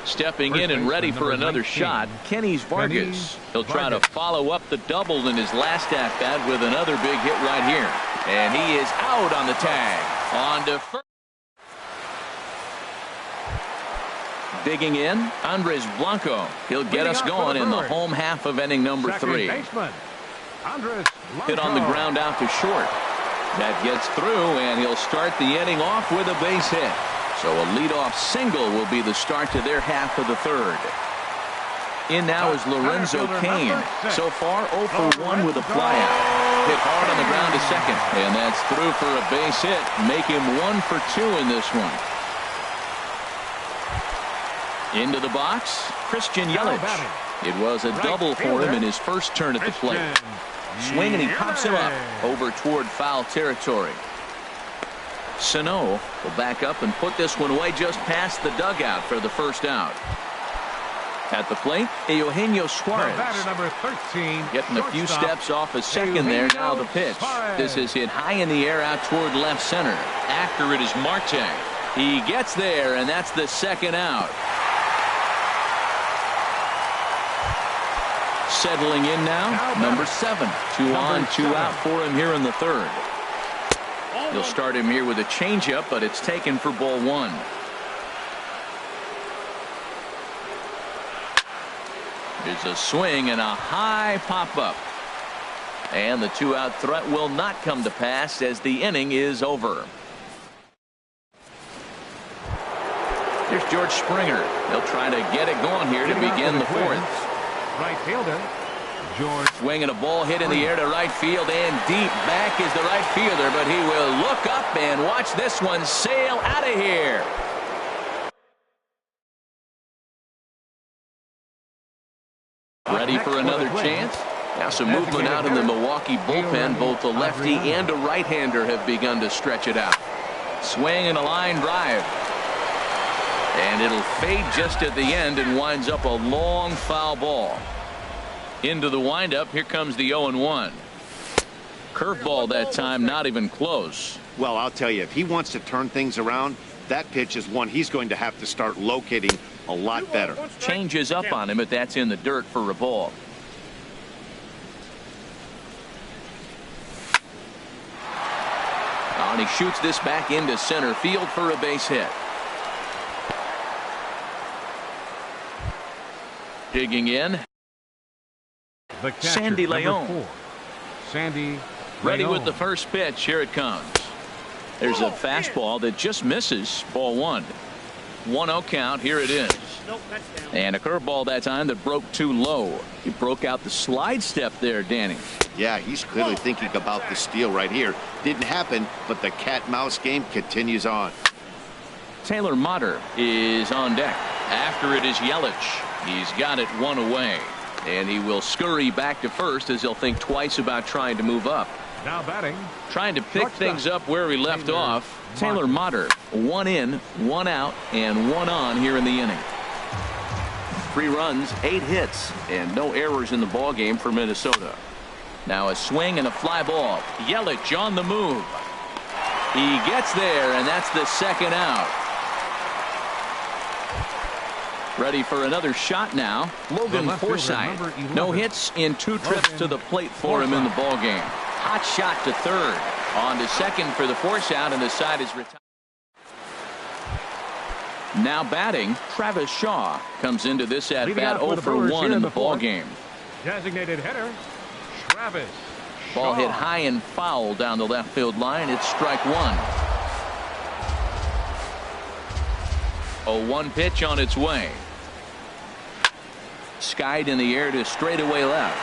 Stepping in and ready for another shot, Kenny's Vargas. He'll try to follow up the double in his last at-bat with another big hit right here. And he is out on the tag. On to first. Digging in, Andres Blanco. He'll get us going in the home half of inning number 3. Hit on the ground out to short. That gets through, and he'll start the inning off with a base hit. So a leadoff single will be the start to their half of the 3rd. In now is Lorenzo Cain. So far 0 for 1 with a flyout. Hit hard on the ground to second. And that's through for a base hit. Make him 1 for 2 in this one. Into the box, Christian Yelich. It was a double for him in his first turn at the plate. Swing and he pops him up over toward foul territory. Sano will back up and put this one away just past the dugout for the first out. At the plate, Eugenio Suarez. Number 13, getting a few steps off a second there. Now the pitch. This is hit high in the air out toward left center. After it is Marte. He gets there, and that's the second out. Settling in now, number 7. 2 on, 2 out for him here in the 3rd. He'll start him here with a changeup, but it's taken for ball 1. There's a swing and a high pop-up. And the 2-out threat will not come to pass as the inning is over. Here's George Springer. He'll try to get it going here to begin the 4th. Right fielder, George. Swing and a ball hit in the air to right field, and deep back is the right fielder, but he will look up and watch this one sail out of here. Ready for another chance? Now some movement out in the Milwaukee bullpen. Both the lefty and a right-hander have begun to stretch it out. Swing and a line drive. And it'll fade just at the end and winds up a long foul ball. Into the windup, here comes the 0-1. Curveball that time, not even close. Well, I'll tell you, if he wants to turn things around, that pitch is one he's going to have to start locating a lot better. Changes up on him, but that's in the dirt for a ball. And he shoots this back into center field for a base hit. Digging in, The catcher, Sandy Leon. 4. Sandy ready Leon. with the first pitch. Here it comes. There's a fastball that just misses. Ball 1. 1-0 count. Here it is. And a curveball that time that broke too low. He broke out the slide step there, Danny. Yeah, he's clearly thinking about the steal right here. Didn't happen, but the cat-mouse game continues on. Taylor Motter is on deck. After it is Yelich. He's got it 1 away. And he will scurry back to first as he'll think twice about trying to move up. Now batting. Trying to pick things up where he left off. Taylor Motter. 1 in, 1 out, and 1 on here in the inning. 3 runs, 8 hits, and no errors in the ballgame for Minnesota. Now a swing and a fly ball. Yelich on the move. He gets there, and that's the second out. Ready for another shot now. Logan Forsythe. No hits in 2 trips to the plate for him in the ballgame. Hot shot to third. On to second for the force out, and the side is retired. Now batting, Travis Shaw comes into this at bat 0 for 1 in the ballgame. Designated hitter, Travis Ball Shaw. hit high and foul down the left field line. It's strike 1. 0-1 pitch on its way. Skied in the air to straightaway left.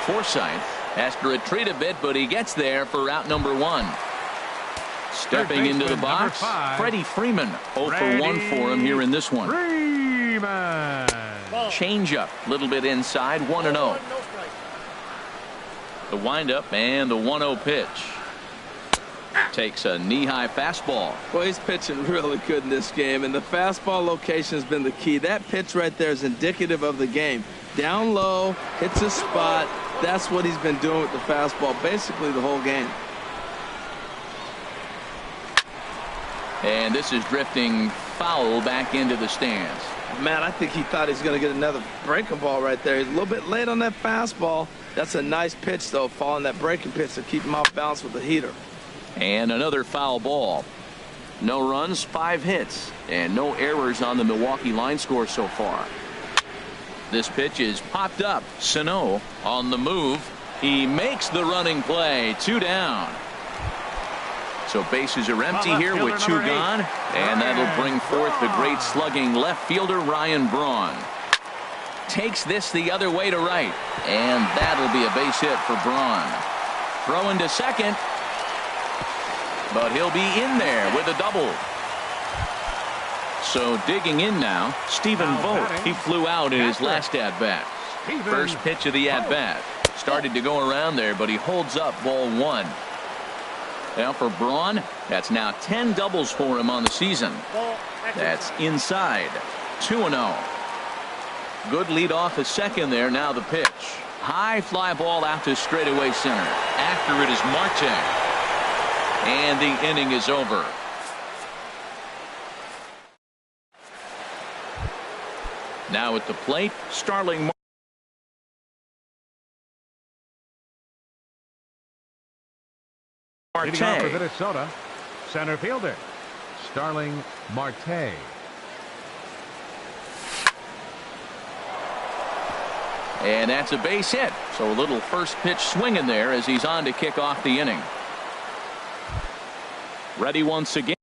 Forsythe has to retreat a bit, but he gets there for out number 1. Stepping into the box, Freddie Freeman. 0 for 1 for him here in this one. Freeman. Change up, a little bit inside, 1-0. The windup and the 1-0 pitch. Takes a knee-high fastball. Well, he's pitching really good in this game, and the fastball location has been the key. That pitch right there is indicative of the game. Down low, hits a spot. That's what he's been doing with the fastball basically the whole game. And this is drifting foul back into the stands. Man, I think he thought he was going to get another breaking ball right there. He's a little bit late on that fastball. That's a nice pitch, though, following that breaking pitch to keep him off balance with the heater. And another foul ball. No runs, 5 hits, and no errors on the Milwaukee line score so far. This pitch is popped up. Sano on the move. He makes the running play. 2 down. So bases are empty here with 2 gone, and that'll bring forth the great slugging left fielder Ryan Braun. Takes this the other way to right, and that'll be a base hit for Braun. Throwing to second, but he'll be in there with a double. So digging in now, Stephen Vogt. He flew out in his last at-bat. First pitch of the at-bat. Started to go around there, but he holds up ball 1. Now for Braun, that's now 10 doubles for him on the season. That's inside. 2-0. Good lead off at second there. Now the pitch. High fly ball out to straightaway center. After it is Marte. And the inning is over. Now at the plate, Starling Leading off for Marte. Minnesota, center fielder Starling Marte. And that's a base hit. So a little first pitch swing in there as he's on to kick off the inning. Ready once again.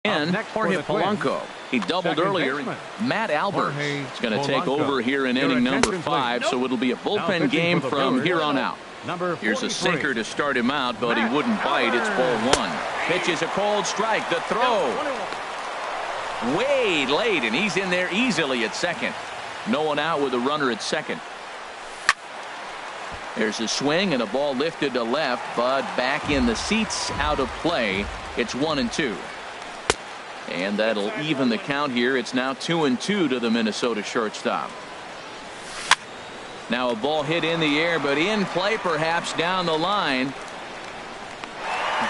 And Jorge Polanco. He doubled earlier. Matt Albert is going to take over here in inning number 5, so it'll be a bullpen game from here on out. Here's a sinker to start him out, but he wouldn't bite. It's ball 1. Pitch is a cold strike. The throw. Way late, and he's in there easily at second. No one out with a runner at second. There's a swing and a ball lifted to left, but back in the seats, out of play. It's 1-2. And that'll even the count here. It's now 2-2 to the Minnesota shortstop. Now a ball hit in the air, but in play perhaps down the line.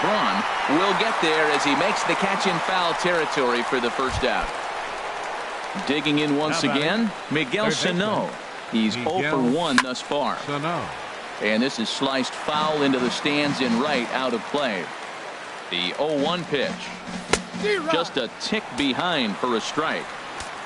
Braun will get there as he makes the catch in foul territory for the first out. Digging in once again, Miguel Sano. He's 0 for 1 thus far. And this is sliced foul into the stands in right, out of play. The 0-1 pitch. Just a tick behind for a strike.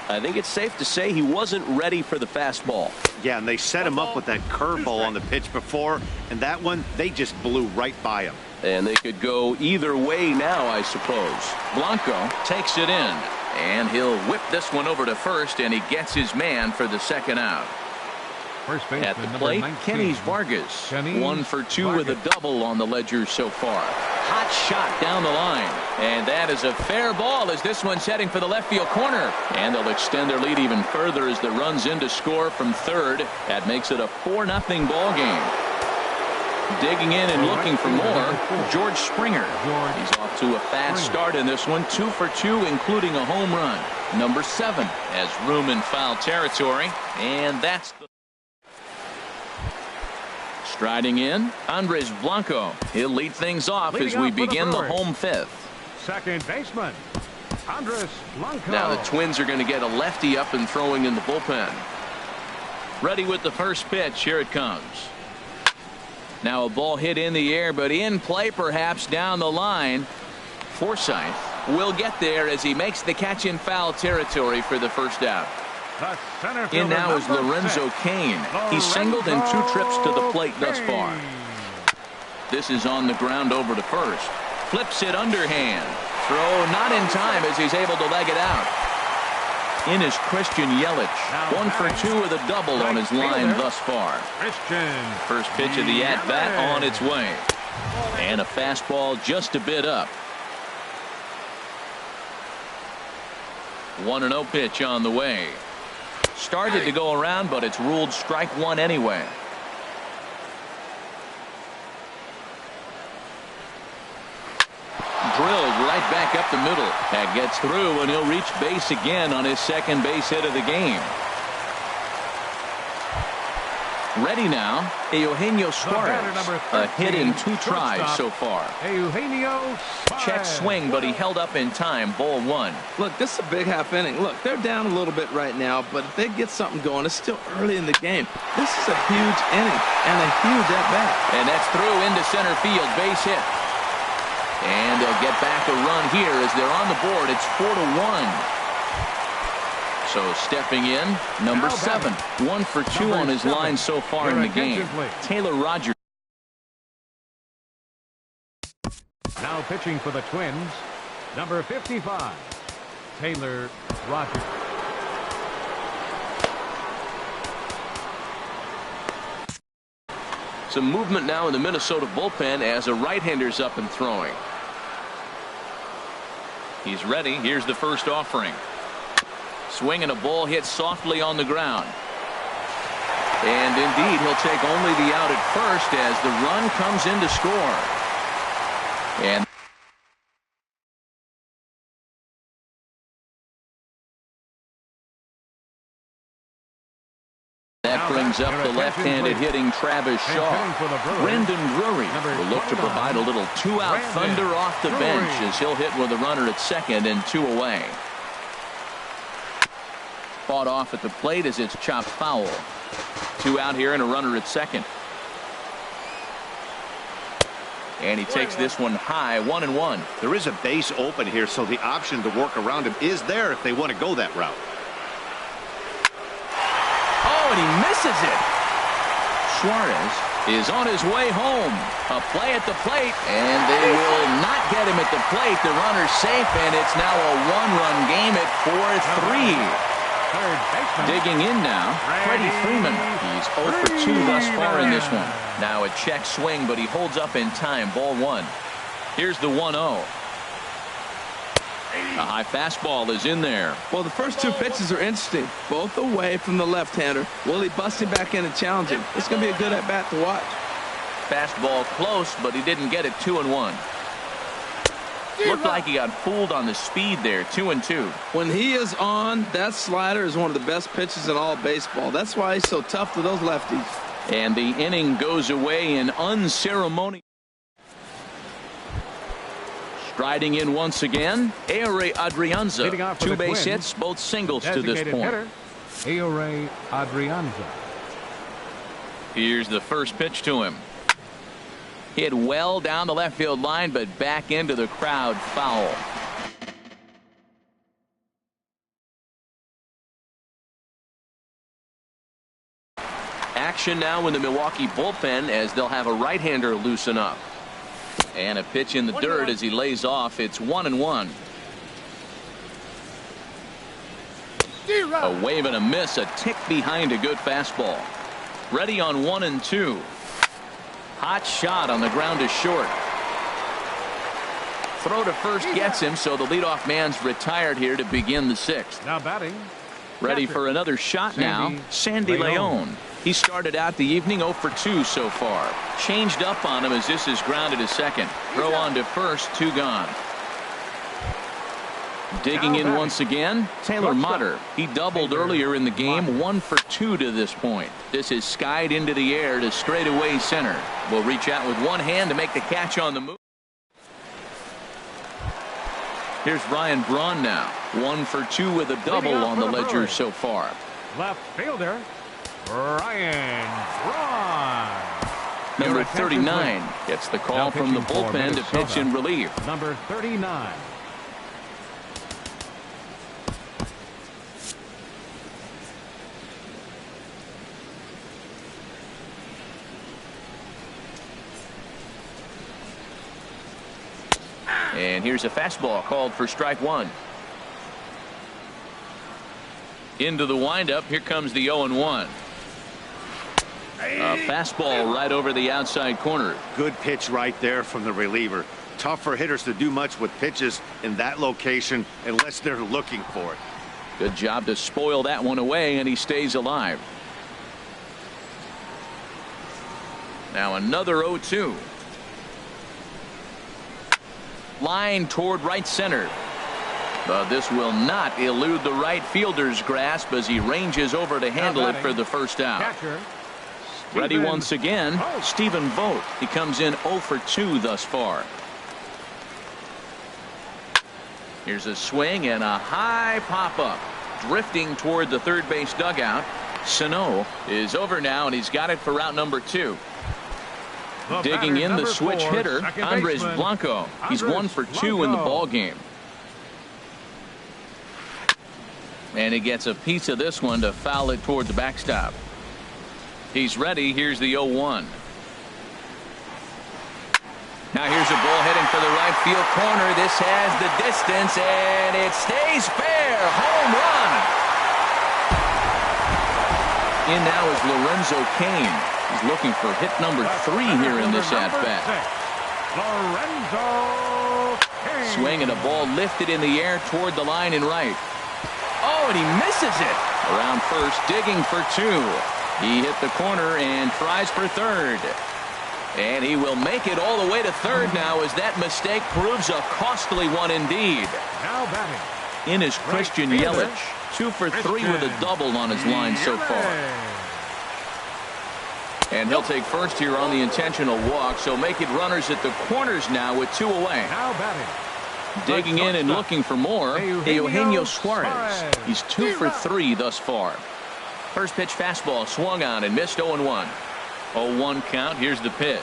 I think it's safe to say he wasn't ready for the fastball. Yeah, and they set him up with that curveball on the pitch before, and that one, they just blew right by him. And they could go either way now, I suppose. Blanco takes it in, and he'll whip this one over to first, and he gets his man for the second out. At the plate, Kenny's Vargas. 1 for 2 with a double on the ledger so far. Hot shot down the line. And that is a fair ball as this one's heading for the left field corner. And they'll extend their lead even further as the run's in to score from third. That makes it a 4-0 ball game. Digging in and looking for more, George Springer. He's off to a fast start in this one. 2 for 2, including a home run. Number 7 has room in foul territory. And that's the striding in, Andres Blanco. He'll lead things off as we begin the home 5th. Second baseman, Andres Blanco. Now the Twins are going to get a lefty up and throwing in the bullpen. Ready with the first pitch. Here it comes. Now a ball hit in the air, but in play perhaps down the line. Forsythe will get there as he makes the catch in foul territory for the first out. In now is Lorenzo Cain. He's singled in 2 trips to the plate thus far. This is on the ground over to first. Flips it underhand. Throw not in time as he's able to leg it out. In is Christian Yelich. 1 for 2 with a double on his line thus far. First pitch of the at-bat on its way. And a fastball just a bit up. 1-0 pitch on the way. Started to go around, but it's ruled strike 1 anyway. up the middle. That gets through, and he'll reach base again on his second base hit of the game. Ready now, Eugenio Suarez. A hit in 2 tries so far. Eugenio Suarez. Check swing, but he held up in time. Ball 1. Look, this is a big half inning. Look, they're down a little bit right now, but if they get something going, it's still early in the game. This is a huge inning and a huge at-bat. And that's through into center field. Base hit. And they'll get back a run here as they're on the board. It's 4-1. So stepping in, number 7. 1 for 2 on his line so far in the game. Taylor Rogers. Now pitching for the Twins, number 55, Taylor Rogers. Some movement now in the Minnesota bullpen as a right-hander's up and throwing. He's ready. Here's the first offering. Swing and a ball hit softly on the ground. And indeed, he'll take only the out at first as the run comes in to score. And that brings up the left-handed hitting Travis Shaw. Brendan Drury will look to provide a little 2-out thunder off the bench as he'll hit with a runner at second and 2 away. Fought off at the plate as it's chopped foul. 2 out here and a runner at second. And he takes this one high, 1-1. There is a base open here, so the option to work around him is there if they want to go that route. Oh, and he misses it. Suarez is on his way home. A play at the plate, and they will not get him at the plate. The runner's safe, and it's now a 1-run game at 4-3. Digging in now, Freddie Freeman. He's 0 for 2 thus far in this one. Now a check swing, but he holds up in time. Ball 1. Here's the 1-0. A high fastball is in there. Well, the first 2 pitches are interesting. Both away from the left-hander. Will he bust him back in and challenge him? It's going to be a good at-bat to watch. Fastball close, but he didn't get it. 2-1. Looked like he got fooled on the speed there. 2-2. When he is on, that slider is one of the best pitches in all baseball. That's why he's so tough to those lefties. And the inning goes away in unceremonious. Striding in once again, Aire Adrianza. 2 base hits, both singles to this point. Aire Adrianza. Here's the first pitch to him. Hit well down the left field line, but back into the crowd, foul. Action now in the Milwaukee bullpen as they'll have a right-hander loosen up. And a pitch in the dirt as he lays off. It's 1-1. A wave and a miss, a tick behind a good fastball. Ready on 1-2. Hot shot on the ground is short. Throw to first gets him, so the leadoff man's retired here to begin the 6th. Now batting. Ready for another shot now, Sandy Leon. He started out the evening 0 for 2 so far. Changed up on him as this is grounded to second. Throw on to first, 2 gone. Digging in once again, Taylor Motter. He doubled earlier in the game, 1 for 2 to this point. This is skied into the air to straightaway center. Will reach out with one hand to make the catch on the move. Here's Ryan Braun now. 1 for 2 with a double on the ledger so far. Left fielder, Ryan Braun. Number 39 gets the call from the bullpen to pitch in relief. Number 39. And here's a fastball called for strike 1. Into the windup. Here comes the 0-1. A fastball right over the outside corner. Good pitch right there from the reliever. Tough for hitters to do much with pitches in that location unless they're looking for it. Good job to spoil that one away, and he stays alive. Now another 0-2. Line toward right center. But this will not elude the right fielder's grasp as he ranges over to handle it for the first out. Catcher, Ready Stephen once again, Vogt. Stephen Vogt. He comes in 0 for 2 thus far. Here's a swing and a high pop-up. Drifting toward the third base dugout. Sano is over now, and he's got it for route number 2. The Digging batter, in the number switch 4, hitter, second Andres baseman, Blanco. He's Andres 1 for 2 in the Blanco. ball game. And he gets a piece of this one to foul it toward the backstop. He's ready. Here's the 0-1. Now here's a ball heading for the right field corner. This has the distance, and it stays fair. Home run. In now is Lorenzo Cain. He's looking for hit number 3 here in this at-bat. Lorenzo Cain. Swing and a ball lifted in the air toward the line and right. Oh, and he misses it. Around first, digging for 2. He hit the corner and tries for third. And he will make it all the way to third now as that mistake proves a costly one indeed. Now batting. In is Christian Right Yelich. fielder, 2 for 3 with a double on his line so far. And he'll take first here on the intentional walk, so make it runners at the corners now with 2 away. Now batting. Digging in and looking for more, Eugenio Suarez. He's 2 for 3 thus far. First pitch fastball swung on and missed 0-1. 0-1 count. Here's the pitch.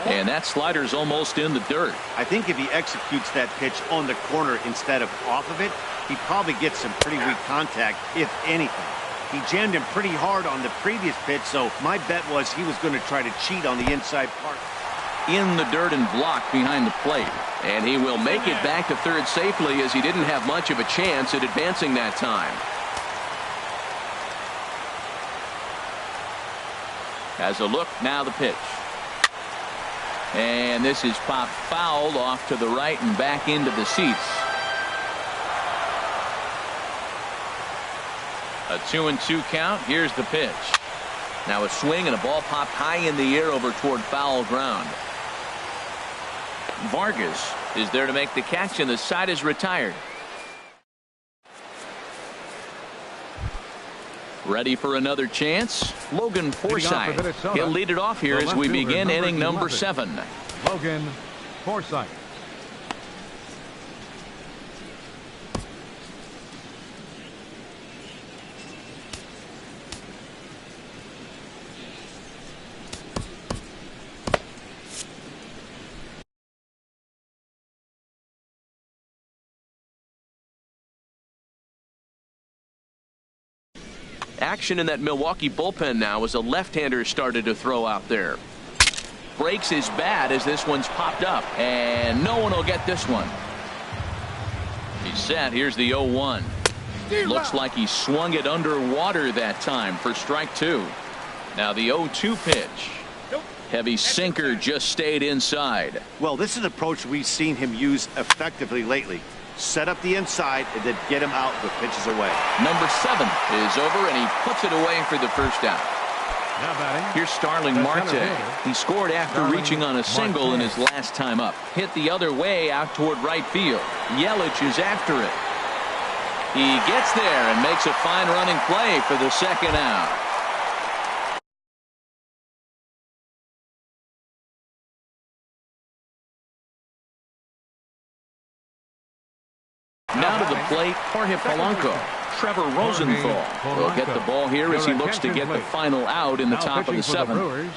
And that slider's almost in the dirt. I think if he executes that pitch on the corner instead of off of it, he probably gets some pretty weak contact, if anything. He jammed him pretty hard on the previous pitch, so my bet was he was going to try to cheat on the inside part. In the dirt and blocked behind the plate. And he will make it back to third safely as he didn't have much of a chance at advancing that time. As a look, now the pitch. And this is popped foul off to the right and back into the seats. A 2-2 count. Here's the pitch. Now a swing and a ball popped high in the air over toward foul ground. Vargas is there to make the catch, and the side is retired. Ready for another chance? Logan Forsythe. He'll lead it off here as we begin inning number 7. Logan Forsythe. Action in that Milwaukee bullpen now as a left-hander started to throw out there. Breaks his bat as this one's popped up, and no one will get this one. He's set. Here's the 0-1. Looks like he swung it underwater that time for strike 2. Now the 0-2 pitch. Heavy sinker just stayed inside. Well, this is an approach we've seen him use effectively lately. Set up the inside and then get him out with pitches away. Number 7 is over, and he puts it away for the first out. Now batting. Here's Starling Marte. He scored after reaching on a single in his last time up. Hit the other way out toward right field. Yelich is after it. He gets there and makes a fine running play for the second out. Now to the plate, Jorge Polanco. Trevor Rosenthal will get the ball here as he looks to get the final out in the top of the 7th.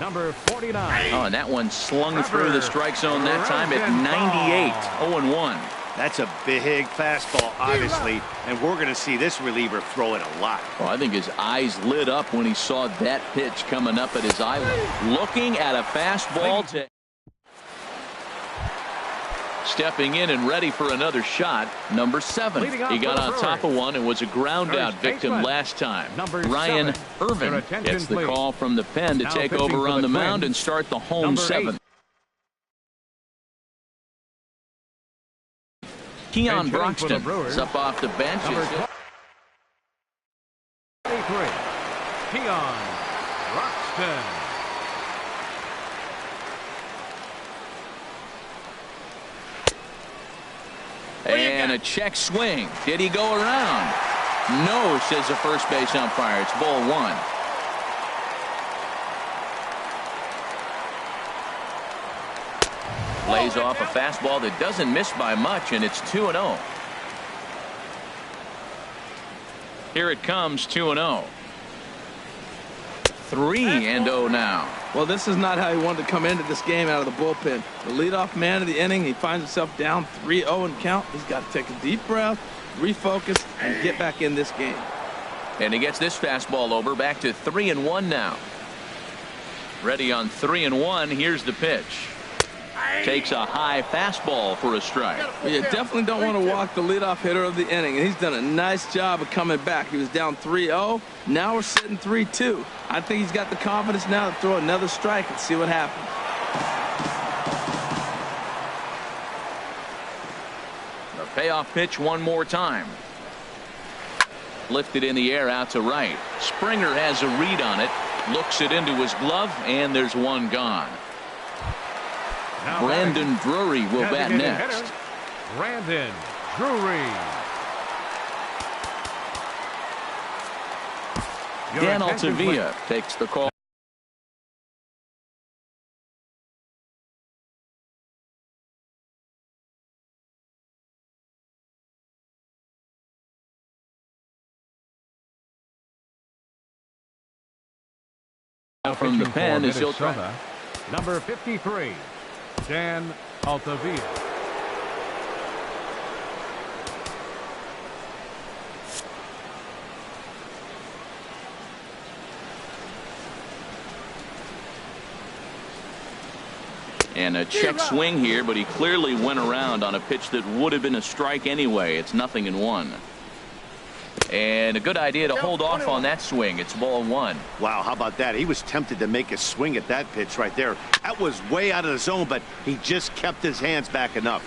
Number 49. Oh, and that one slung through the strike zone that time at 98. 0-1. That's a big fastball, obviously, and we're going to see this reliever throw it a lot. Well, I think his eyes lit up when he saw that pitch coming up at his island. Looking at a fastball to... Stepping in and ready for another shot, number 7. He got on top of one and was a ground-out victim last time. Ryan Irvin gets the call from the pen to take over on the mound and start the home 7th. Keon Broxton is up off the bench. Keon Broxton. And a check swing. Did he go around? No, says the first base umpire. It's ball one. Lays off a fastball that doesn't miss by much, and it's 2-0. Here it comes, 2-0. 3-0 now. Well, this is not how he wanted to come into this game out of the bullpen. The leadoff man of the inning, he finds himself down 3-0 and count. He's got to take a deep breath, refocus, and get back in this game. And he gets this fastball over, back to 3-1 now. Ready on 3-1. Here's the pitch. Takes a high fastball for a strike. Well, you definitely don't want to walk the leadoff hitter of the inning, and he's done a nice job of coming back. He was down 3-0. Now we're sitting 3-2. I think he's got the confidence now to throw another strike and see what happens. The payoff pitch one more time. Lifted in the air out to right. Springer has a read on it. Looks it into his glove, and there's one gone. Brandon Drury will bat next. Brandon Drury. Dan Altavilla takes the call. From the pen is he'll try. Number 53, Dan Altavilla. And a check swing here, but he clearly went around on a pitch that would have been a strike anyway. It's 0-1. And a good idea to hold off on that swing. It's ball one. Wow, how about that? He was tempted to make a swing at that pitch right there. That was way out of the zone, but he just kept his hands back enough.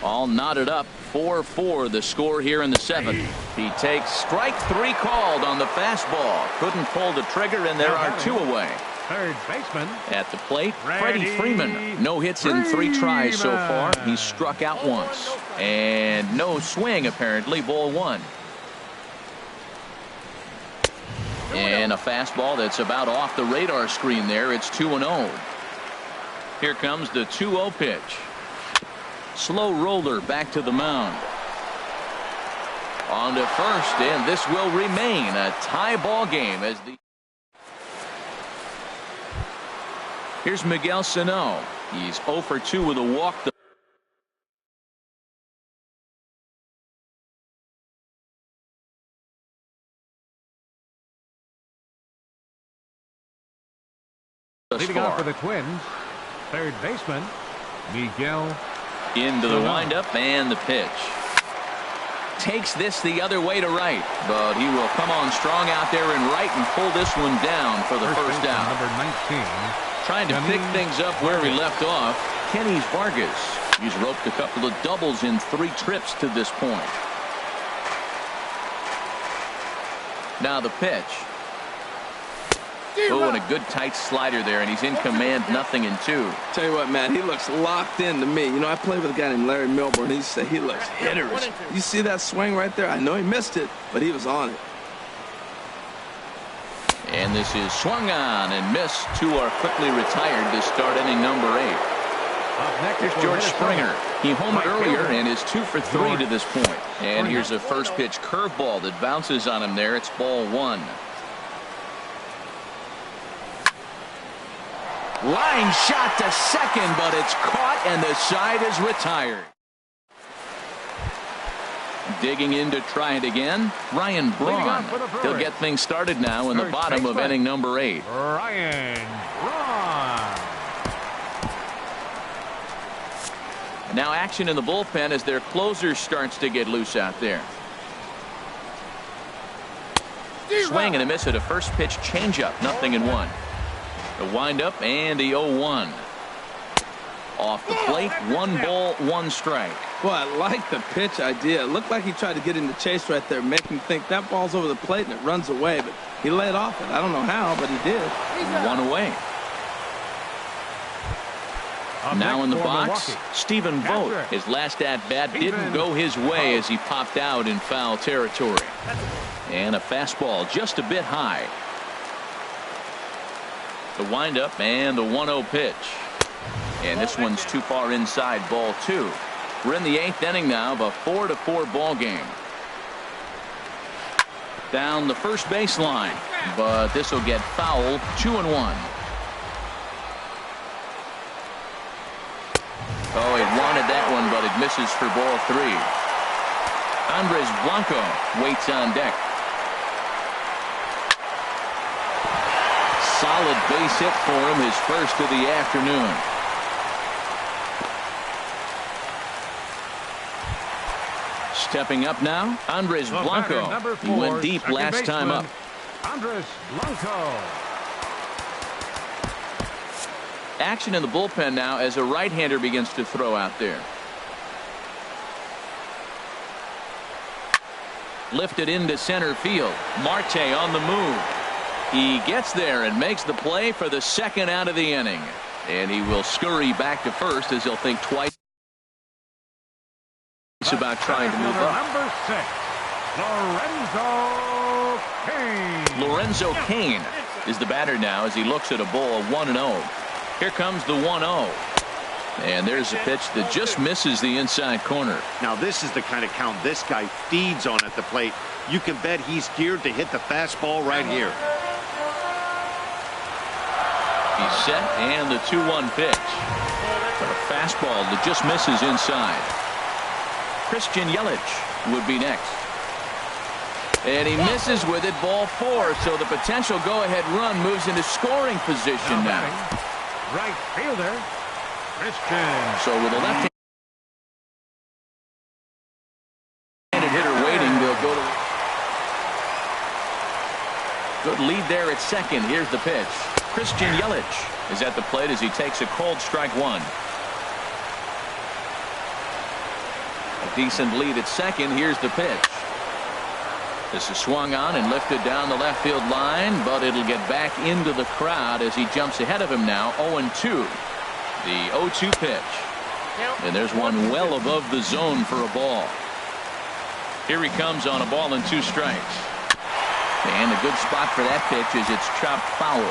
All knotted up. 4-4 the score here in the seventh. He takes strike three called on the fastball. Couldn't pull the trigger, and there are two away. Third baseman at the plate, Freddie Freeman. No hits in 3 tries so far. He's struck out once. And no swing, apparently. Ball one. And a fastball that's about off the radar screen there. It's 2-0. Here comes the 2-0 pitch. Slow roller back to the mound. On to first, and this will remain a tie ball game as the. Here's Miguel Sano. He's 0 for 2 with a walk. Leading off for the Twins, third baseman Miguel. Into the windup and the pitch. Takes this the other way to right, but he will come on strong out there in right and pull this one down for the first out. Number 19. Trying to pick things up where he left off. Kenny Vargas. He's roped a couple of doubles in 3 trips to this point. Now the pitch. Oh, and a good tight slider there, and he's in command, 0-2. Tell you what, Matt, he looks locked in to me. You know, I played with a guy named Larry Milburn. He said he looks hitterish. You see that swing right there? I know he missed it, but he was on it. And this is swung on and missed. 2 are quickly retired to start inning number 8. Up next, here's George Springer. He homered earlier and is 2 for 3 to this point. And here's a first pitch curveball that bounces on him there. It's ball one. Line shot to second, but it's caught and the side is retired. Digging in to try it again, Ryan Braun. He'll get things started now in the bottom of inning number 8. Ryan Braun. Now action in the bullpen as their closer starts to get loose out there. Swing and a miss at a first pitch changeup, 0-1. The windup and the 0-1. Off the plate, 1 ball, 1 strike. Well, I like the pitch idea. It looked like he tried to get in the chase right there, make him think that ball's over the plate and it runs away, but he laid off it. I don't know how, but he did. 1 away. Now in the box, Stephen Vogt. His last at-bat didn't go his way as he popped out in foul territory. And a fastball just a bit high. The windup and the 1-0 pitch. And this one's too far inside, ball 2. We're in the 8th inning now of a 4-4 ball game. Down the first baseline, but this will get fouled. 2-1. Oh, he wanted that one, but it misses for ball 3. Andres Blanco waits on deck. Solid base hit for him, his first of the afternoon. Stepping up now, Andres Blanco. He went deep last time up. Andres Blanco. Action in the bullpen now as a right-hander begins to throw out there. Lifted into center field. Marte on the move. He gets there and makes the play for the second out of the inning. And he will scurry back to first as he'll think twice about trying to move up. Number 6, Lorenzo Cain is the batter now as he looks at a ball 1-0. Here comes the 1-0. And there's a pitch that just misses the inside corner. Now this is the kind of count this guy feeds on at the plate. You can bet he's geared to hit the fastball right here. He's set, and the 2-1 pitch. But a fastball that just misses inside. Christian Yelich would be next. And he misses with it, ball 4. So the potential go-ahead run moves into scoring position now. Right fielder, Christian. So with a left-handed hitter waiting, they'll go to. Good lead there at second. Here's the pitch. Christian Yelich is at the plate as he takes a cold strike 1. A decent lead at second. Here's the pitch. This is swung on and lifted down the left field line, but it'll get back into the crowd as he jumps ahead of him now. 0-2. The 0-2 pitch. And there's one well above the zone for a ball. Here he comes on a ball and 2 strikes. And a good spot for that pitch is it's chopped foul.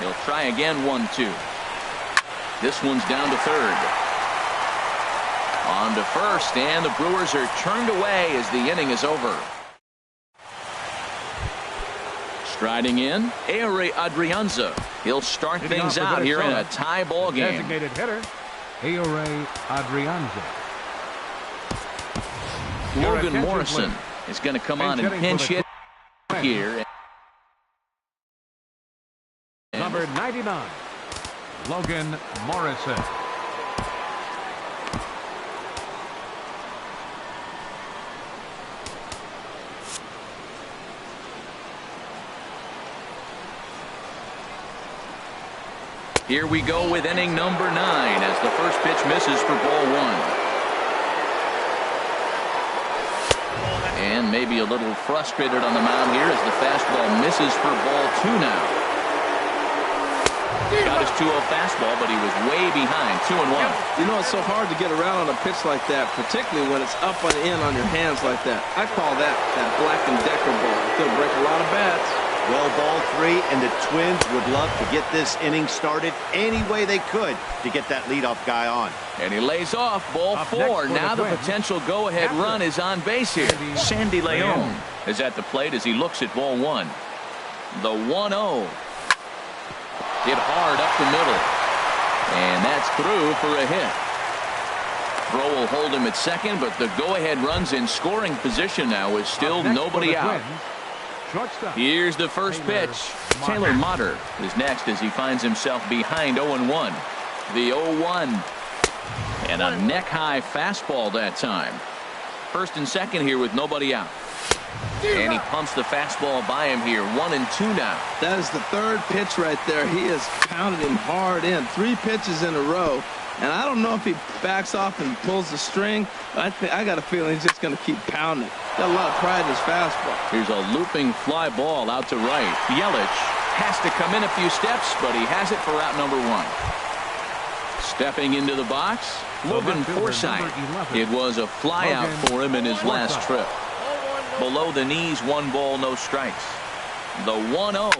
He'll try again. 1-2. This one's down to third. On to first, and the Brewers are turned away as the inning is over. Striding in, Ehire Adrianza. He'll start things out here in a tie ball game. Designated hitter, Ehire Adrianza. Logan Morrison is going to come on and pinch hit here. Number 99, Logan Morrison. Here we go with inning number 9 as the first pitch misses for ball 1. And maybe a little frustrated on the mound here as the fastball misses for ball 2 now. Got his 2-0 fastball, but he was way behind. 2-1. You know, it's so hard to get around on a pitch like that, particularly when it's up and in on your hands like that. I call that Black & Decker ball. It'll break a lot of bats. Well, ball 3, and the Twins would love to get this inning started any way they could to get that leadoff guy on. And he lays off ball 4. Now the potential go-ahead run is on base here. Sandy Leon is at the plate as he looks at ball 1. The 1-0. Hit hard up the middle. And that's through for a hit. Throw will hold him at second, but the go-ahead run's in scoring position now with still nobody out. Here's the first pitch. Taylor Motter is next as he finds himself behind 0-1. The 0-1. And a neck-high fastball that time. First and second here with nobody out. And he pumps the fastball by him here. 1-2 now. That is the third pitch right there. He has pounded him hard in. 3 pitches in a row. And I don't know if he backs off and pulls the string. I got a feeling he's just going to keep pounding. Got a lot of pride in his fastball. Here's a looping fly ball out to right. Yelich has to come in a few steps, but he has it for out number 1. Stepping into the box, Logan Forsythe. It was a flyout for him in his last trip. Below the knees, 1 ball, no strikes. The 1-0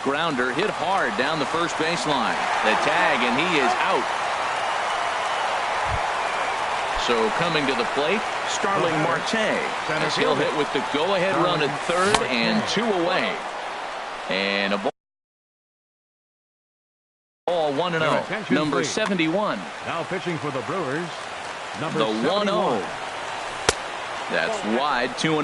grounder hit hard down the first baseline. The tag, and he is out. So coming to the plate, Starling Marte, as he'll hit with the go-ahead run at third and 2 away. And a ball 1-0. Number 71. Now pitching for the Brewers, number the 1-0. That's wide, 2-0.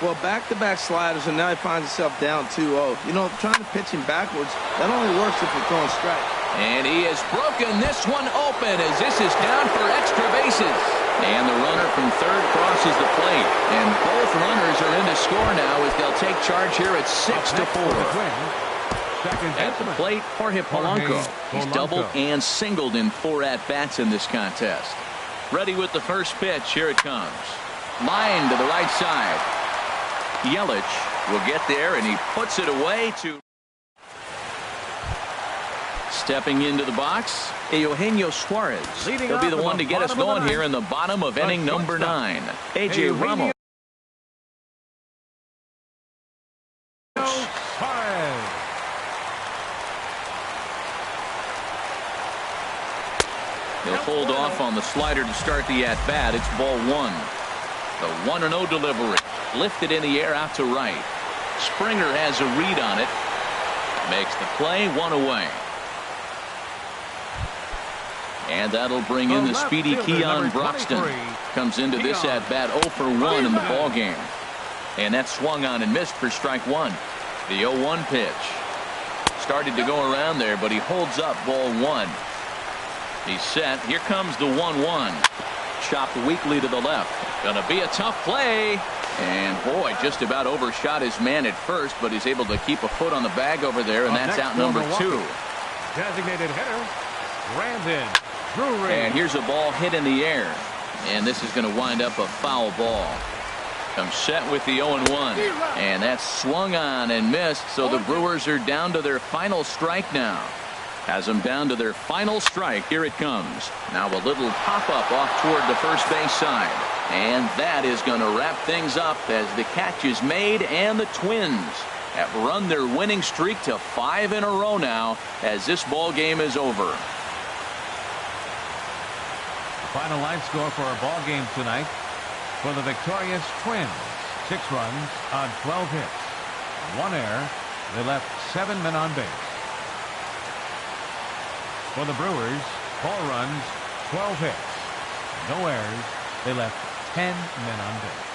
Well, back-to-back sliders, and now he finds himself down 2-0. You know, trying to pitch him backwards, that only works if you're throwing strikes. And he has broken this one open as this is down for extra bases. And the runner from third crosses the plate. And both runners are in to score now as they'll take charge here at 6-4. At the plate, Jorge Polanco. He's doubled and singled in 4 at-bats in this contest. Ready with the first pitch. Here it comes. Line to the right side. Yelich will get there, and he puts it away to... Stepping into the box, Eugenio Suarez. He'll be the one to get us going here in the bottom of inning number 9. A.J. Ramos. He'll hold off on the slider to start the at-bat. It's ball 1. The 1-0 delivery. Lifted in the air out to right. Springer has a read on it. Makes the play, 1 away. And that'll bring in the speedy Keon Broxton. Comes into this at-bat 0 for 1 in the ballgame. And that swung on and missed for strike 1. The 0-1 pitch. Started to go around there, but he holds up ball 1. He's set. Here comes the 1-1. Chopped weakly to the left. Gonna be a tough play. And boy, just about overshot his man at first, but he's able to keep a foot on the bag over there, and that's out number 2. Designated hitter, Brandon Drury. And here's a ball hit in the air. And this is going to wind up a foul ball. Comes set with the 0-1. And that's swung on and missed, so the Brewers are down to their final strike now. Has them down to their final strike. Here it comes. Now a little pop-up off toward the first base side. And that is going to wrap things up as the catch is made, and the Twins have run their winning streak to 5 in a row now as this ball game is over. Final line score for our ball game tonight. For the victorious Twins, 6 runs on 12 hits. 1 error. They left 7 men on base. For the Brewers, 4 runs, 12 hits. No errors. They left 10 men on base.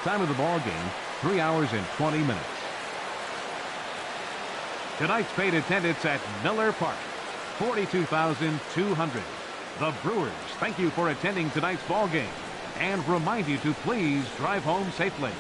Time of the ball game, 3 hours and 20 minutes. Tonight's paid attendance at Miller Park, 42,200. The Brewers thank you for attending tonight's ball game and remind you to please drive home safely.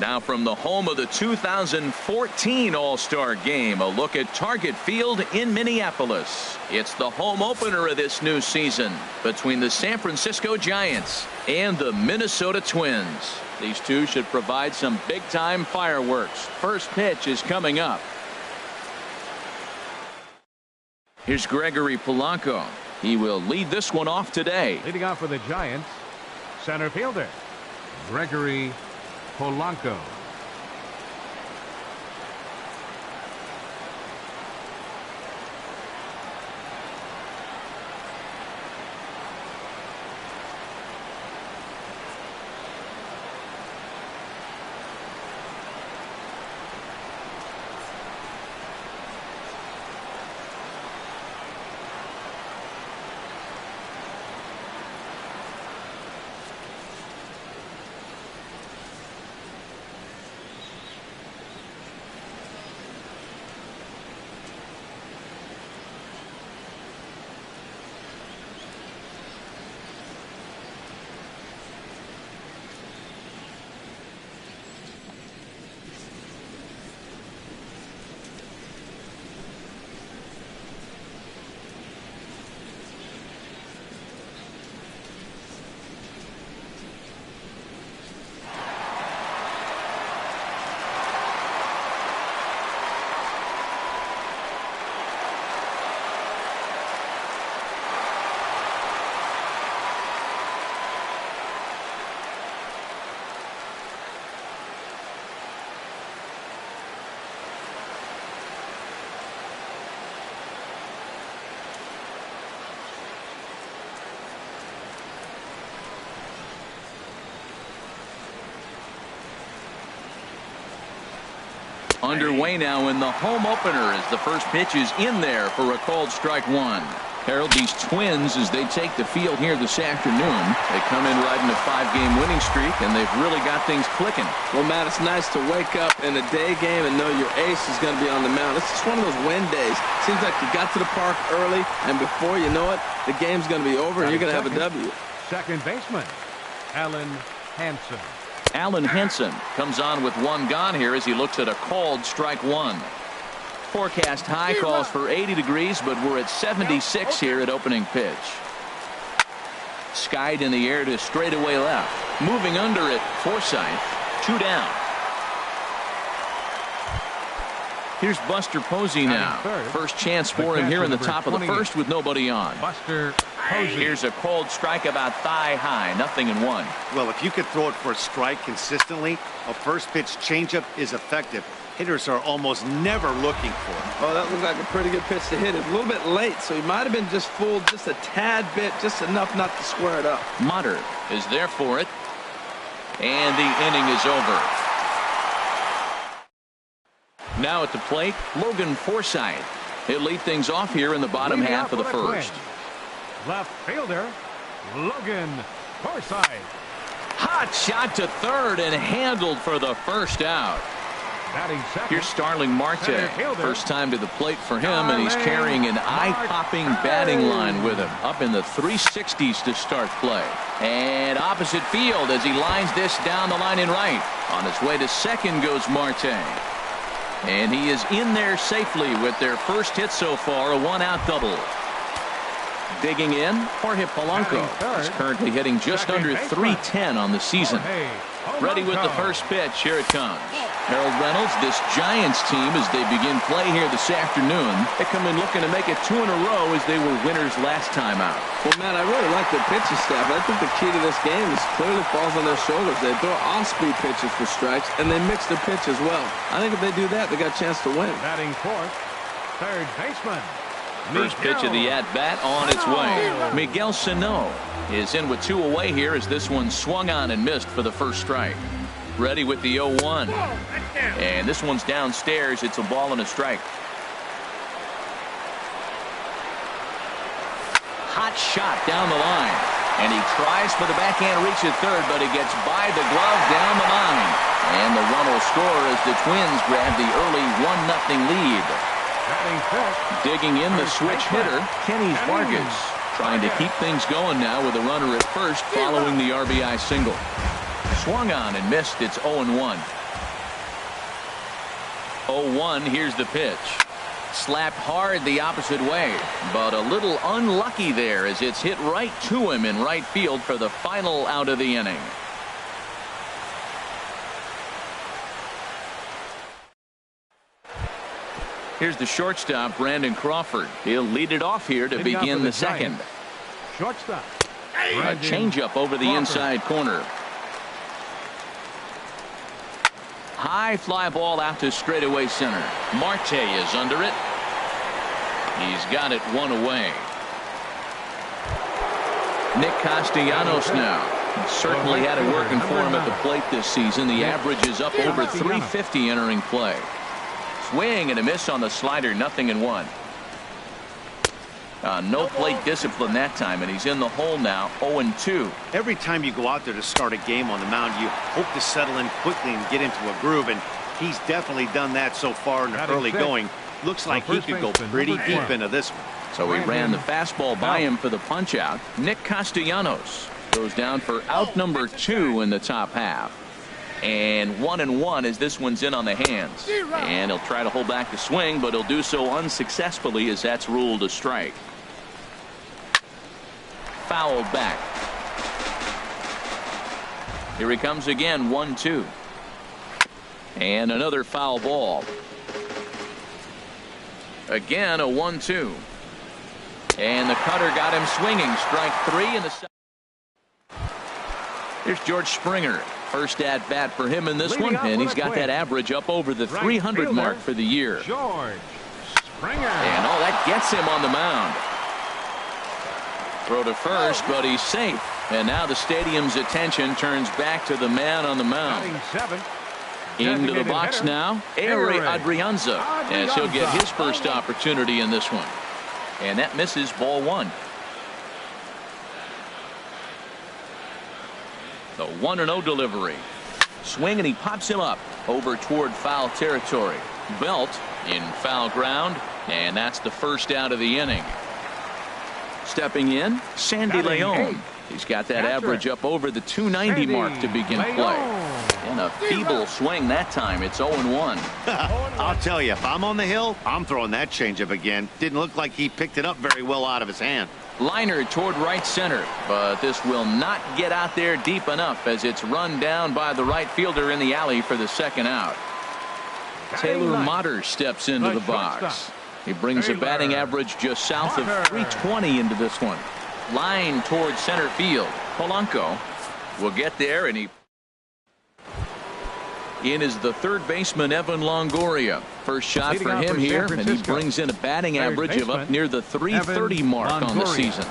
Now from the home of the 2014 All-Star Game, a look at Target Field in Minneapolis. It's the home opener of this new season between the San Francisco Giants and the Minnesota Twins. These two should provide some big-time fireworks. First pitch is coming up. Here's Gregory Polanco. He will lead this one off today. Leading off for the Giants, center fielder Gregory Polanco. Underway now in the home opener as the first pitch is in there for a called strike one. Harold, these Twins, as they take the field here this afternoon, they come in riding a 5-game winning streak, and they've really got things clicking. Well, Matt, it's nice to wake up in a day game and know your ace is going to be on the mound. It's just one of those win days. Seems like you got to the park early, and before you know it, the game's going to be over, and you're going to have a W. Second baseman, Alan Hansen. Alan Henson comes on with one gone here as he looks at a called strike one. Forecast high calls for 80 degrees, but we're at 76 here at opening pitch. Skied in the air to straightaway left. Moving under it, Forsythe. 2 down. Here's Buster Posey now. First chance for him here in the top of the first with nobody on. Buster Posey. Here's a called strike about thigh high. 0-1. Well, if you could throw it for a strike consistently, a first pitch changeup is effective. Hitters are almost never looking for it. Oh, that looked like a pretty good pitch to hit it. A little bit late, so he might have been just fooled just a tad bit, just enough not to square it up. Motter is there for it. And the inning is over. Now at the plate, Logan Forsythe. He'll lead things off here in the bottom half of the first. Left fielder, Logan Forsythe. Hot shot to third and handled for the first out. Here's Starling Marte. First time to the plate for him, and he's carrying an eye-popping batting line with him. Up in the 360s to start play. And opposite field as he lines this down the line in right. On his way to second goes Marte. And he is in there safely with their first hit so far, a 1-out double. Digging in, Jorge Polanco is currently hitting just under .310 on the season. Ready with the first pitch. Here it comes. Harold Reynolds, this Giants team, as they begin play here this afternoon, they come in looking to make it 2 in a row as they were winners last time out. Well, Matt, I really like the pitching staff. I think the key to this game is clearly falls on their shoulders. They throw off-speed pitches for strikes, and they mix their pitch as well. I think if they do that, they got a chance to win. Batting fourth, third baseman. First pitch of the at-bat on its way. Miguel Sano is in with 2 away here as this one swung on and missed for the first strike. Ready with the 0-1. And this one's downstairs. It's a ball and a strike. Hot shot down the line. And he tries for the backhand reach at third, but he gets by the glove down the line. And the run will score as the Twins grab the early 1-0 lead. Digging in the switch hitter, Kenny Vargas, trying to keep things going now with a runner at first following the RBI single. Swung on and missed. It's 0-1. 0-1. Here's the pitch. Slapped hard the opposite way, but a little unlucky there as it's hit right to him in right field for the final out of the inning. Here's the shortstop, Brandon Crawford. He'll lead it off here to begin the second. Shortstop. A changeup over the inside corner. High fly ball out to straightaway center. Marte is under it. He's got it one away. Nick Castellanos now. He certainly had it working for him at the plate this season. The average is up over 350 entering play. Swing and a miss on the slider, 0-1. No plate discipline that time, and he's in the hole now, 0-2. Every time you go out there to start a game on the mound, you hope to settle in quickly and get into a groove, and he's definitely done that so far in the early going. Looks like he could go pretty deep into this one. So he ran the fastball by him for the punch out. Nick Castellanos goes down for out number 2 in the top half. And 1-1 as this one's in on the hands. And he'll try to hold back the swing, but he'll do so unsuccessfully as that's ruled a strike. Fouled back. Here he comes again, 1-2. And another foul ball. Again a 1-2. And the cutter got him swinging. Strike 3 in the second. Here's George Springer. First at bat for him in this one, and he's got that average up over the 300 mark for the year. George Springer. And that gets him on the mound. Throw to first, but he's safe. And now the stadium's attention turns back to the man on the mound. Into the box now, Ehire Adrianza, as he'll get his first opportunity in this one. And that misses, ball 1. The 1-0 delivery. Swing, and he pops him up over toward foul territory. Belt in foul ground, and that's the first out of the inning. Stepping in, Sandy Leon. He's got that average up over the 290 mark to begin play. And a feeble swing that time. It's 0-1. I'll tell you, if I'm on the hill, I'm throwing that changeup again. Didn't look like he picked it up very well out of his hand. Liner toward right center, but this will not get out there deep enough as it's run down by the right fielder in the alley for the second out. Taylor Motter steps into the box. He brings a batting average just south of 320 into this one. Line toward center field. Polanco will get there, and he in is the third baseman, Evan Longoria. First shot for him here, and he brings in a batting average of up near the 330 mark on the season.